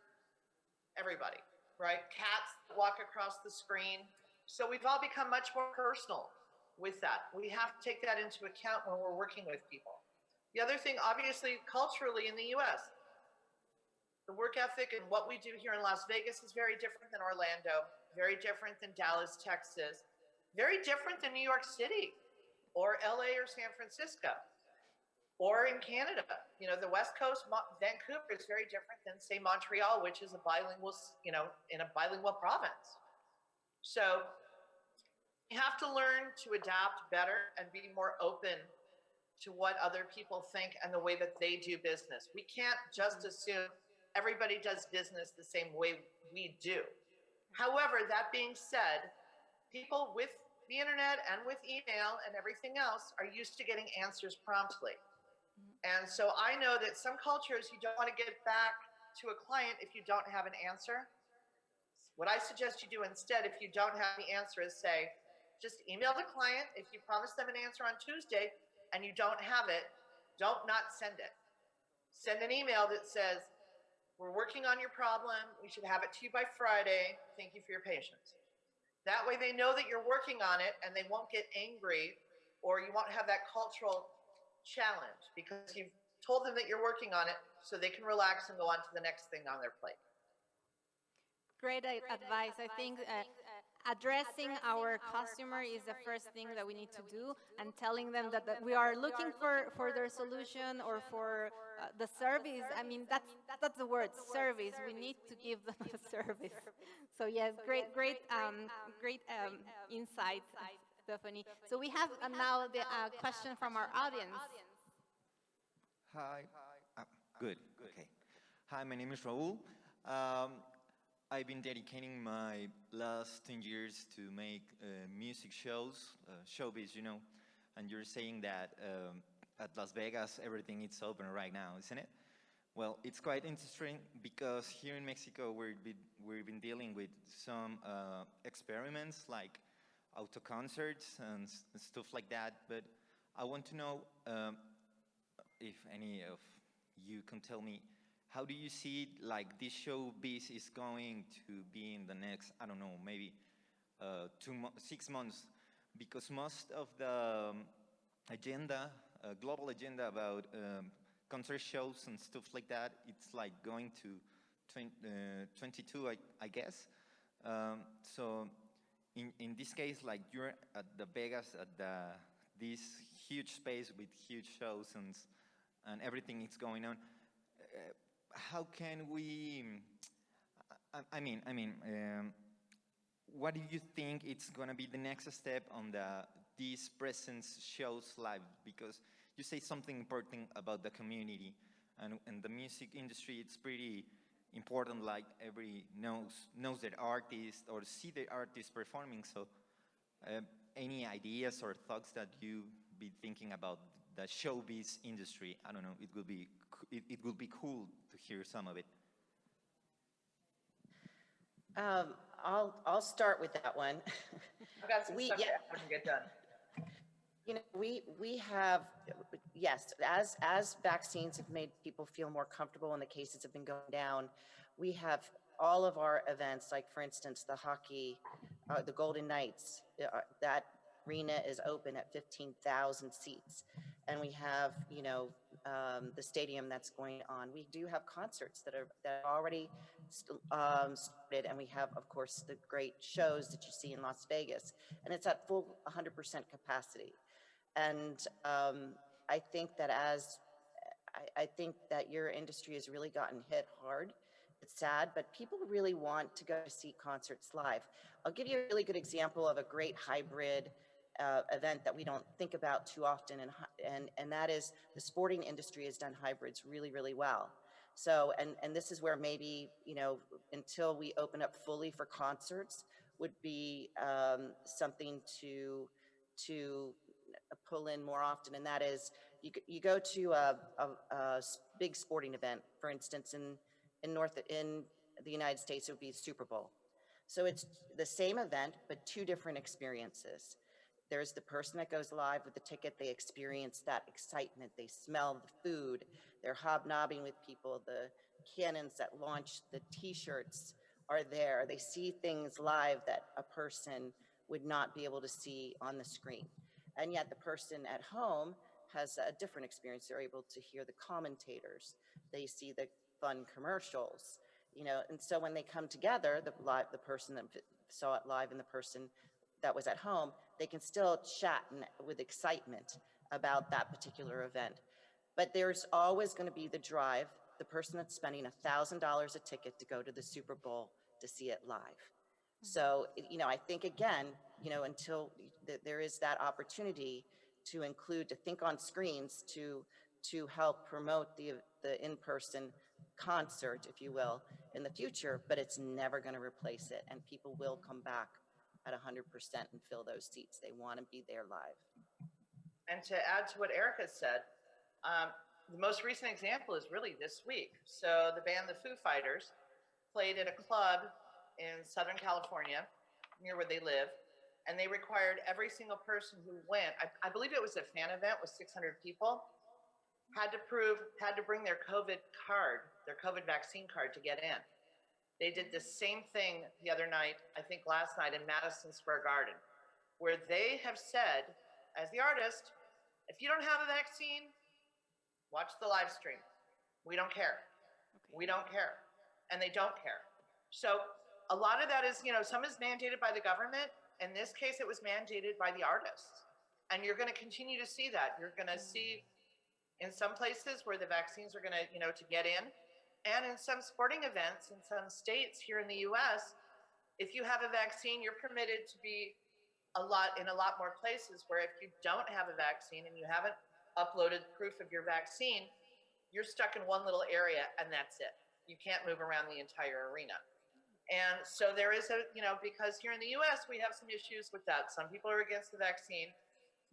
J: everybody, right? Cats walk across the screen. So we've all become much more personal with that. We have to take that into account when we're working with people. The other thing, obviously, culturally in the US, the work ethic and what we do here in Las Vegas is very different than Orlando, very different than Dallas, Texas, very different than New York City or LA or San Francisco or in Canada. The West Coast, Vancouver is very different than, say, Montreal, which is a bilingual, in a bilingual province. So you have to learn to adapt better and be more open to what other people think and the way that they do business. We can't just assume everybody does business the same way we do. However, that being said, people with the internet and with email and everything else are used to getting answers promptly. And so I know that some cultures, you don't want to get back to a client if you don't have an answer. What I suggest you do instead, if you don't have the answer, is say, just email the client. If you promise them an answer on Tuesday and you don't have it, don't not send it. Send an email that says, we're working on your problem. We should have it to you by Friday. Thank you for your patience. That way they know that you're working on it and they won't get angry, or you won't have that cultural challenge because you've told them that you're working on it so they can relax and go on to the next thing on their plate.
F: Great advice. I think addressing our customer is the first thing that we need to do, and telling them that we are looking for their solution or for the service. I mean, that's the word, service. We need to give them a service. So yes, great insight, Stephanie. So we have now the question from our audience.
K: Hi, Good. Okay. Hi, my name is Raul. Um, I've been dedicating my last 10 years to make music shows, showbiz, and you're saying that at Las Vegas everything is open right now, isn't it? Well, it's quite interesting because here in Mexico we've been dealing with some experiments like auto concerts and stuff like that, but I want to know if any of you can tell me, how do you see like this showbiz is going to be in the next, I don't know, maybe 6 months? Because most of the agenda, global agenda about concert shows and stuff like that, it's like going to 22, I guess. So in this case, like you're at the Vegas, at this huge space with huge shows and everything is going on. How can we? What do you think it's gonna be the next step on these presence shows live? Because you say something important about the community, and the music industry. It's pretty important. Like every knows their artist or see the artist performing. So, any ideas or thoughts that you be thinking about the showbiz industry? I don't know. It would be cool to hear some of it.
I: I'll start with that one.
J: I've got some stuff
I: yeah.
J: to add when we get done.
I: We have, yes, as vaccines have made people feel more comfortable and the cases have been going down, we have all of our events, like for instance, the hockey, the Golden Knights, that arena is open at 15,000 seats. And we have, the stadium that's going on. We do have concerts that are already started, and we have, of course, the great shows that you see in Las Vegas, and it's at full 100% capacity. And I think that I think that your industry has really gotten hit hard. It's sad, but people really want to go to see concerts live. I'll give you a really good example of a great hybrid event that we don't think about too often, and that is the sporting industry has done hybrids really, really well. So, and this is where maybe, until we open up fully for concerts would be something to pull in more often, and that is you go to a big sporting event, for instance, in the United States, it would be Super Bowl. So it's the same event, but two different experiences. There's the person that goes live with the ticket. They experience that excitement. They smell the food. They're hobnobbing with people. The cannons that launch the T-shirts are there. They see things live that a person would not be able to see on the screen. And yet the person at home has a different experience. They're able to hear the commentators. They see the fun commercials, and so when they come together, the person that saw it live and the person that was at home, they can still chat with excitement about that particular event. But there's always going to be the drive, the person that's spending $1,000 a ticket to go to the Super Bowl to see it live. So, I think again, until there is that opportunity to include, to think on screens to help promote the in-person concert, if you will, in the future, but it's never going to replace it. And people will come back at 100% and fill those seats. They want to be there live.
J: And to add to what Erica said, the most recent example is really this week. So the band, the Foo Fighters, played at a club in Southern California, near where they live, and they required every single person who went, I believe it was a fan event with 600 people, had to bring their COVID card, their COVID vaccine card to get in. They did the same thing the other night, I think last night in Madison Square Garden, where they have said, as the artist, if you don't have a vaccine, watch the live stream. We don't care. Okay. We don't care. And they don't care. So a lot of that is, some is mandated by the government. In this case, it was mandated by the artists. And you're going to continue to see that. You're going to see in some places where the vaccines are going to, to get in. And in some sporting events in some states here in the US, if you have a vaccine, you're permitted to be in a lot more places, where if you don't have a vaccine and you haven't uploaded proof of your vaccine, you're stuck in one little area and that's it. You can't move around the entire arena. And so there is a, because here in the US, we have some issues with that. Some people are against the vaccine,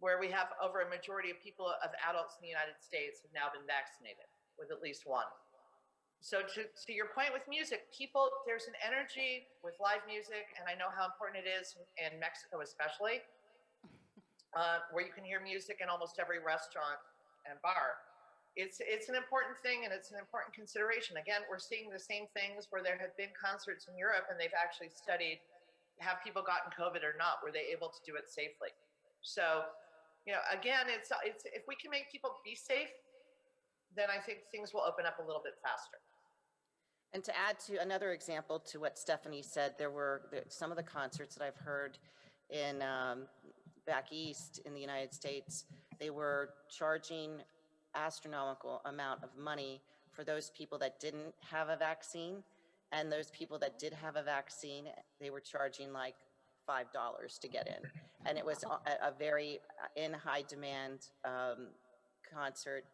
J: where we have over a majority of people, of adults in the United States, have now been vaccinated with at least one. So to your point with music, there's an energy with live music, and I know how important it is in Mexico especially, where you can hear music in almost every restaurant and bar. It's an important thing, and it's an important consideration. Again, we're seeing the same things where there have been concerts in Europe, and they've actually studied, have people gotten COVID or not? Were they able to do it safely? So, again, it's if we can make people be safe, then I think things will open up a little bit faster.
I: And to add to another example to what Stephanie said, there were some of the concerts that I've heard in back east in the United States, they were charging astronomical amount of money for those people that didn't have a vaccine, and those people that did have a vaccine, they were charging like $5 to get in. And it was a very in high demand concert.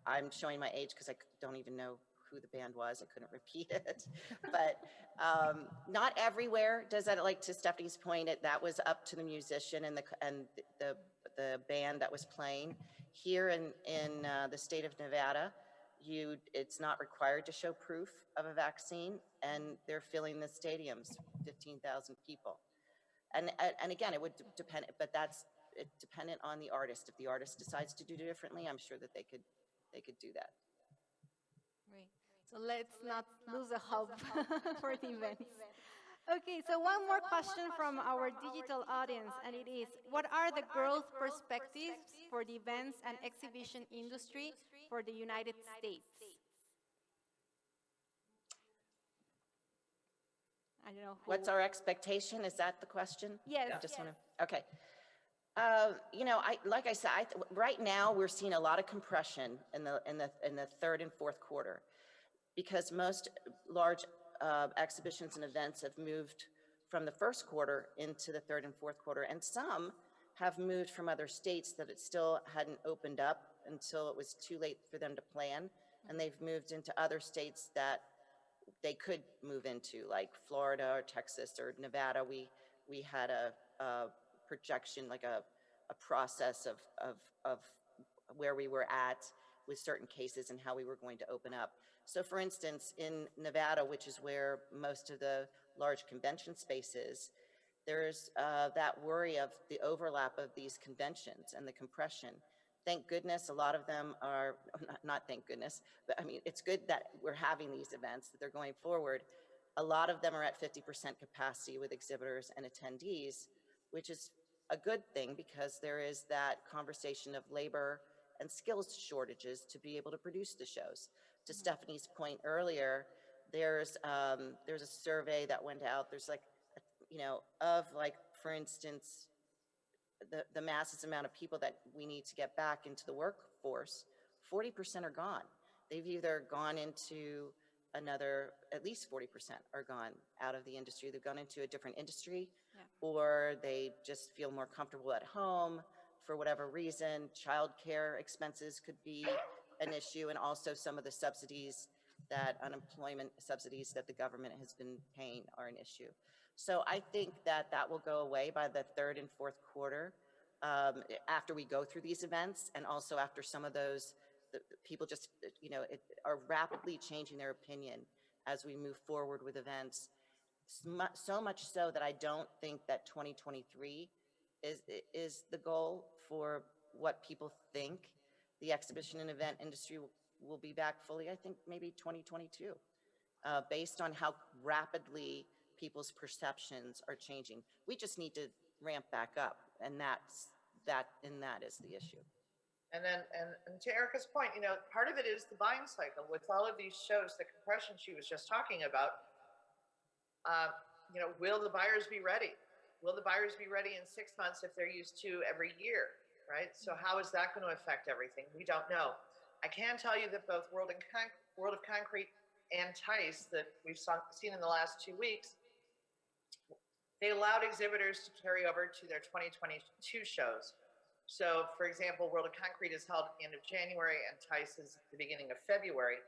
I: I'm showing my age because I don't even know who the band was. I couldn't repeat it. But not everywhere does that, like to Stephanie's point, that was up to the musician and the band that was playing. Here in the state of Nevada, it's not required to show proof of a vaccine, and they're filling the stadiums, 15,000 people. And again, it would depend, but that's dependent on the artist. If the artist decides to do it differently, I'm sure that they could do that.
F: Great. So let's not lose the hope for the events. Okay, so one more question from our digital audience, and it is, what are the growth perspectives for the events and exhibition industry for the United States? I don't know.
I: What's our expectation? Is that the question?
F: Yes.
I: I just want to, okay. Like I said, right now we're seeing a lot of compression in the third and fourth quarter, because most large exhibitions and events have moved from the first quarter into the third and fourth quarter, and some have moved from other states that it still hadn't opened up until it was too late for them to plan, and they've moved into other states that they could move into, like Florida or Texas or Nevada. We had a projection, like a process of where we were at with certain cases and how we were going to open up. So for instance, in Nevada, which is where most of the large convention space is, there's that worry of the overlap of these conventions and the compression. Thank goodness a lot of them are, not thank goodness, but I mean, it's good that we're having these events, that they're going forward. A lot of them are at 50% capacity with exhibitors and attendees, which is a good thing, because there is that conversation of labor and skills shortages to be able to produce the shows. To Stephanie's point earlier, there's a survey that went out. There's like, for instance, the massive amount of people that we need to get back into the workforce, 40% are gone. They've either gone into another, at least 40% are gone out of the industry. They've gone into a different industry, or they just feel more comfortable at home for whatever reason. Childcare expenses could be an issue, and also some of the subsidies, unemployment subsidies that the government has been paying, are an issue. So I think that will go away by the third and fourth quarter, after we go through these events, and also after some of those, people just, are rapidly changing their opinion as we move forward with events. So much so that I don't think that 2023 is the goal for what people think the exhibition and event industry will be back fully. I think maybe 2022, based on how rapidly people's perceptions are changing. We just need to ramp back up, and that is the issue.
J: And then, and to Erica's point, part of it is the buying cycle. With all of these shows, the compression she was just talking about, will the buyers be ready? Will the buyers be ready in 6 months if they're used to every year, right? So how is that going to affect everything? We don't know. I can tell you that both World of Concrete and TICE, that we've seen in the last 2 weeks, they allowed exhibitors to carry over to their 2022 shows. So, for example, World of Concrete is held at the end of January and TICE is at the beginning of February.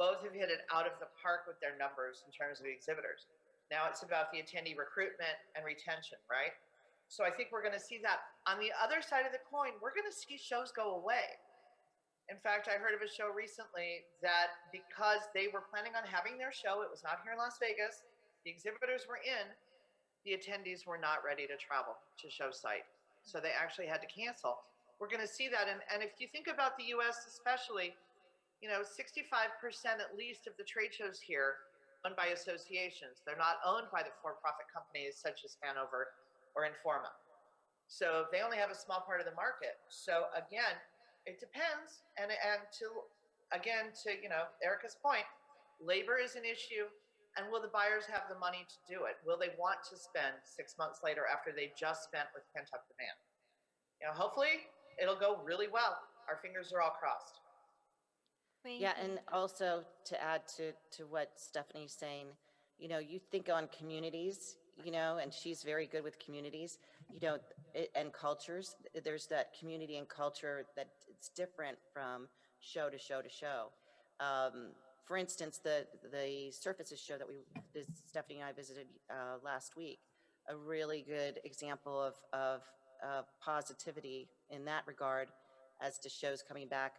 J: Both have hit it out of the park with their numbers in terms of the exhibitors. Now it's about the attendee recruitment and retention, right? So I think we're going to see that. On the other side of the coin, we're going to see shows go away. In fact, I heard of a show recently that because they were planning on having their show, it was not here in Las Vegas, the exhibitors were in, the attendees were not ready to travel to show site. So they actually had to cancel. We're going to see that. And if you think about the US especially, 65% at least of the trade shows here owned by associations. They're not owned by the for-profit companies such as Hanover or Informa. So they only have a small part of the market. So again, it depends. And to Erica's point, labor is an issue. And will the buyers have the money to do it? Will they want to spend 6 months later after they've just spent with pent-up demand? Hopefully it'll go really well. Our fingers are all crossed.
I: Yeah, and also to add to what Stephanie's saying, you think on communities, and she's very good with communities, and cultures. There's that community and culture that it's different from show to show to show. For instance, the surfaces show that Stephanie and I visited last week, a really good example of positivity in that regard as to shows coming back.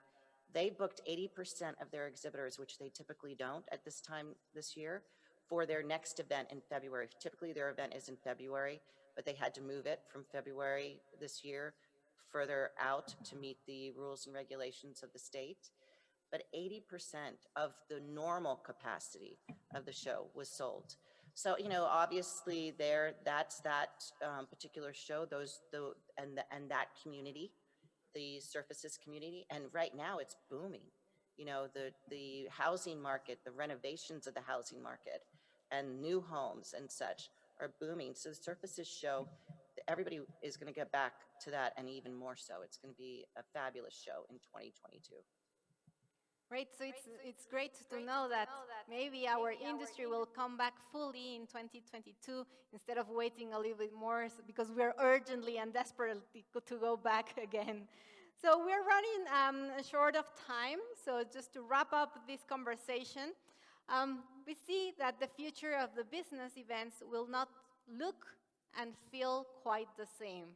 I: They booked 80% of their exhibitors, which they typically don't at this time this year, for their next event in February. Typically their event is in February, but they had to move it from February this year further out to meet the rules and regulations of the state. But 80% of the normal capacity of the show was sold. So, obviously that's that particular show, and that community, the surfaces community, and right now it's booming. The housing market, the renovations of the housing market, and new homes and such are booming. So the surfaces show, everybody is going to get back to that, and even more so. It's going to be a fabulous show in 2022.
F: Right, so it's great to know that maybe our industry will come back fully in 2022 instead of waiting a little bit more because we're urgently and desperately to go back again. So we're running short of time, so just to wrap up this conversation, we see that the future of the business events will not look and feel quite the same.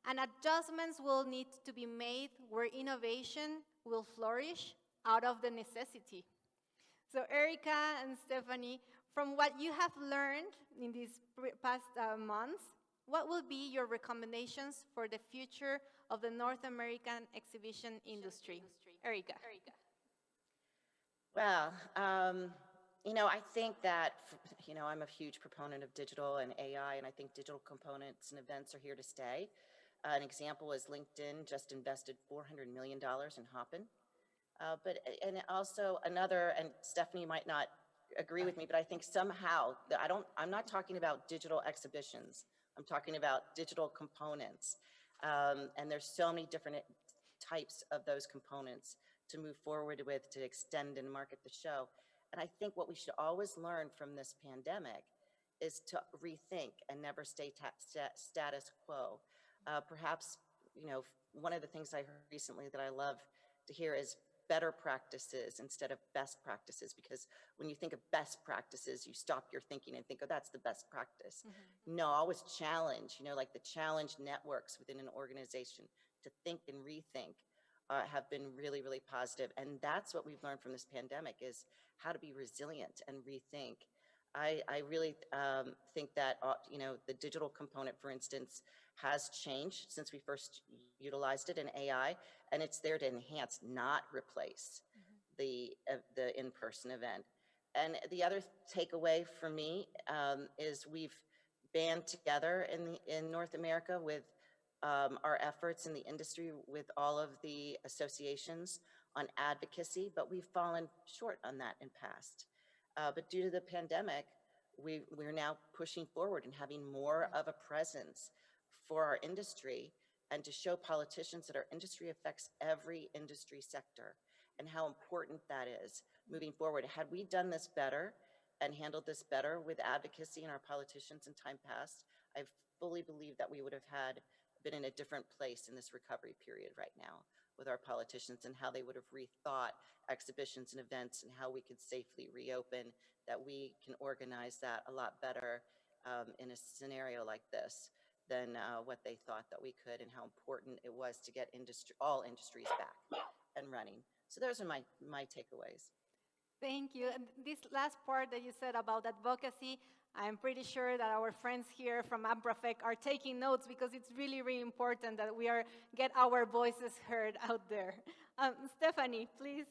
F: And adjustments will need to be made where innovation will flourish out of the necessity. So Erica and Stephanie, from what you have learned in these past months, what will be your recommendations for the future of the North American exhibition industry? Erica.
I: Well, I think that, I'm a huge proponent of digital and AI, and I think digital components and events are here to stay. An example is LinkedIn just invested $400 million in Hopin. And also another, and Stephanie might not agree with me, but I think somehow, I'm not talking about digital exhibitions. I'm talking about digital components. And there's so many different types of those components to move forward with, to extend and market the show. And I think what we should always learn from this pandemic is to rethink and never stay status quo. Perhaps, one of the things I heard recently that I love to hear is better practices instead of best practices, because when you think of best practices, you stop your thinking and think, oh, that's the best practice. Mm-hmm. No, always challenge, like the challenge networks within an organization to think and rethink have been really, really positive. And that's what we've learned from this pandemic, is how to be resilient and rethink. I really think that, the digital component, for instance, has changed since we first utilized it in AI, and it's there to enhance, not replace the in-person event. And the other takeaway for me is we've band together in North America with our efforts in the industry with all of the associations on advocacy, but we've fallen short on that in past. But due to the pandemic, we're now pushing forward and having more of a presence for our industry, and to show politicians that our industry affects every industry sector and how important that is moving forward. Had we done this better and handled this better with advocacy and our politicians in time past, I fully believe that we would have had been in a different place in this recovery period right now with our politicians and how they would have rethought exhibitions and events and how we could safely reopen, that we can organize that a lot better in a scenario like this than what they thought that we could, and how important it was to get all industries back and running. So those are my takeaways.
F: Thank you. And this last part that you said about advocacy, I'm pretty sure that our friends here from AMPROFEC are taking notes, because it's really, really important that we get our voices heard out there. Stephanie, please.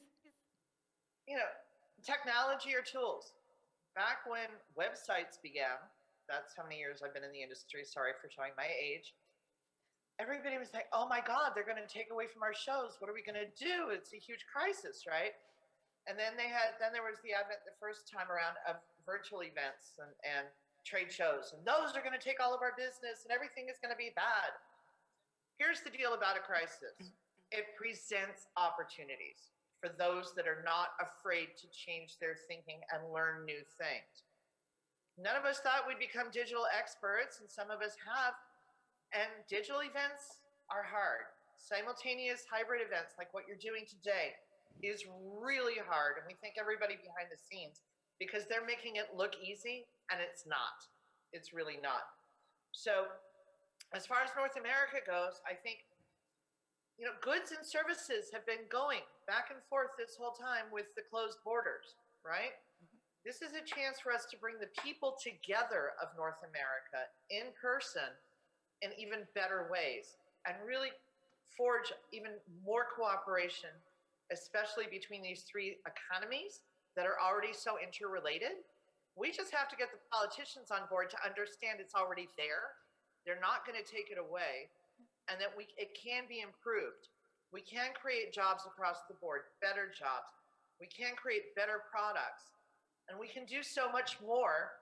J: You know, technology or tools. Back when websites began, that's how many years I've been in the industry, sorry for showing my age, everybody was like, oh my God, they're going to take away from our shows. What are we going to do? It's a huge crisis, right? And then there was the advent the first time around of virtual events and trade shows. And those are going to take all of our business and everything is going to be bad. Here's the deal about a crisis. It presents opportunities for those that are not afraid to change their thinking and learn new things. None of us thought we'd become digital experts, and some of us have. And digital events are hard. Simultaneous hybrid events like what you're doing today is really hard. And we thank everybody behind the scenes, because they're making it look easy, and it's not. It's really not. So as far as North America goes, I think, you know, goods and services have been going back and forth this whole time with the closed borders, right? This is a chance for us to bring the people together of North America in person in even better ways, and really forge even more cooperation, especially between these three economies that are already so interrelated. We just have to get the politicians on board to understand it's already there. They're not going to take it away, and that it can be improved. We can create jobs across the board, better jobs. We can create better products, and we can do so much more.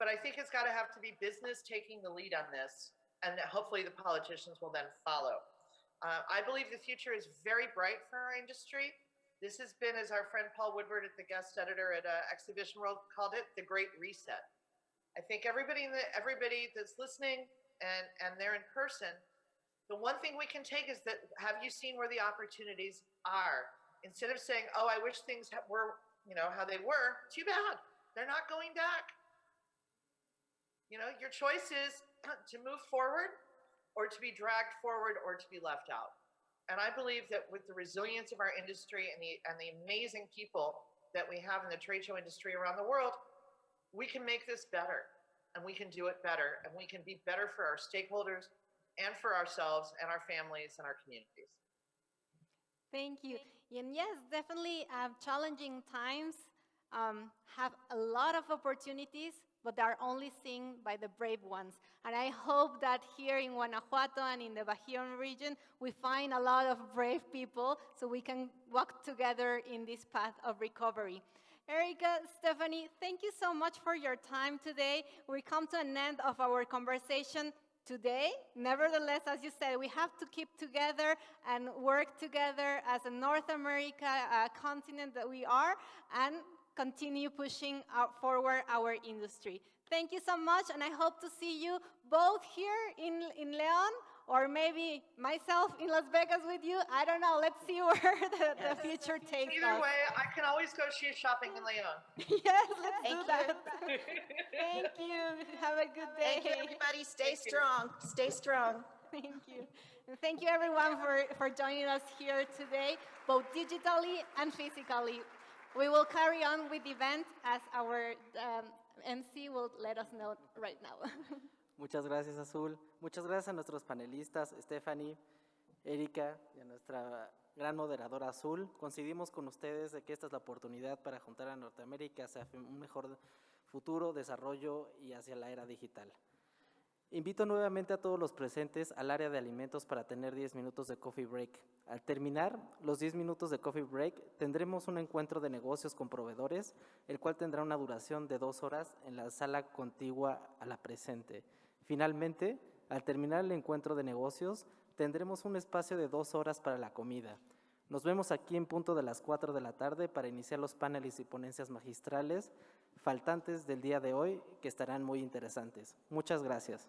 J: But I think it's got to have to be business taking the lead on this, and that hopefully the politicians will then follow. I believe the future is very bright for our industry. This has been, as our friend Paul Woodward, the guest editor at Exhibition World, called it, the Great Reset. I think everybody that's listening and they're in person, the one thing we can take is that, have you seen where the opportunities are? Instead of saying, oh, I wish things were, you know, how they were, too bad. They're not going back. You know, your choice is to move forward, or to be dragged forward, or to be left out. And I believe that with the resilience of our industry and the amazing people that we have in the trade show industry around the world, we can make this better, and we can do it better, and we can be better for our stakeholders and for ourselves and our families and our communities.
F: Thank you. And yes, definitely challenging times have a lot of opportunities, but they are only seen by the brave ones. And I hope that here in Guanajuato and in the Bajío region, we find a lot of brave people so we can walk together in this path of recovery. Erica, Stephanie, thank you so much for your time today. We come to an end of our conversation today. Nevertheless, as you said, we have to keep together and work together as a North America continent that we are, and continue pushing forward our industry. Thank you so much, and I hope to see you both here in León, or maybe myself in Las Vegas with you. I don't know. Let's see where the future takes us.
J: Either way, I can always go shoe shopping in León.
F: Yes, let's do that. Thank you. Have a good day.
I: Thank you, everybody. Stay strong. Stay strong.
F: Thank you. And thank you, everyone, for joining us here today, both digitally and physically. We will carry on with the event as our MC will let us know right now.
E: Muchas gracias, Azul. Muchas gracias a nuestros panelistas, Stephanie, Erika, y a nuestra gran moderadora Azul. Coincidimos con ustedes de que esta es la oportunidad para juntar a Norteamérica hacia un mejor futuro, desarrollo y hacia la era digital. Invito nuevamente a todos los presentes al área de alimentos para tener 10 minutos de coffee break. Al terminar los 10 minutos de coffee break, tendremos un encuentro de negocios con proveedores, el cual tendrá una duración de 2 horas en la sala contigua a la presente. Finalmente, al terminar el encuentro de negocios, tendremos un espacio de 2 horas para la comida. Nos vemos aquí en punto de las 4 de la tarde para iniciar los paneles y ponencias magistrales faltantes del día de hoy, que estarán muy interesantes. Muchas gracias.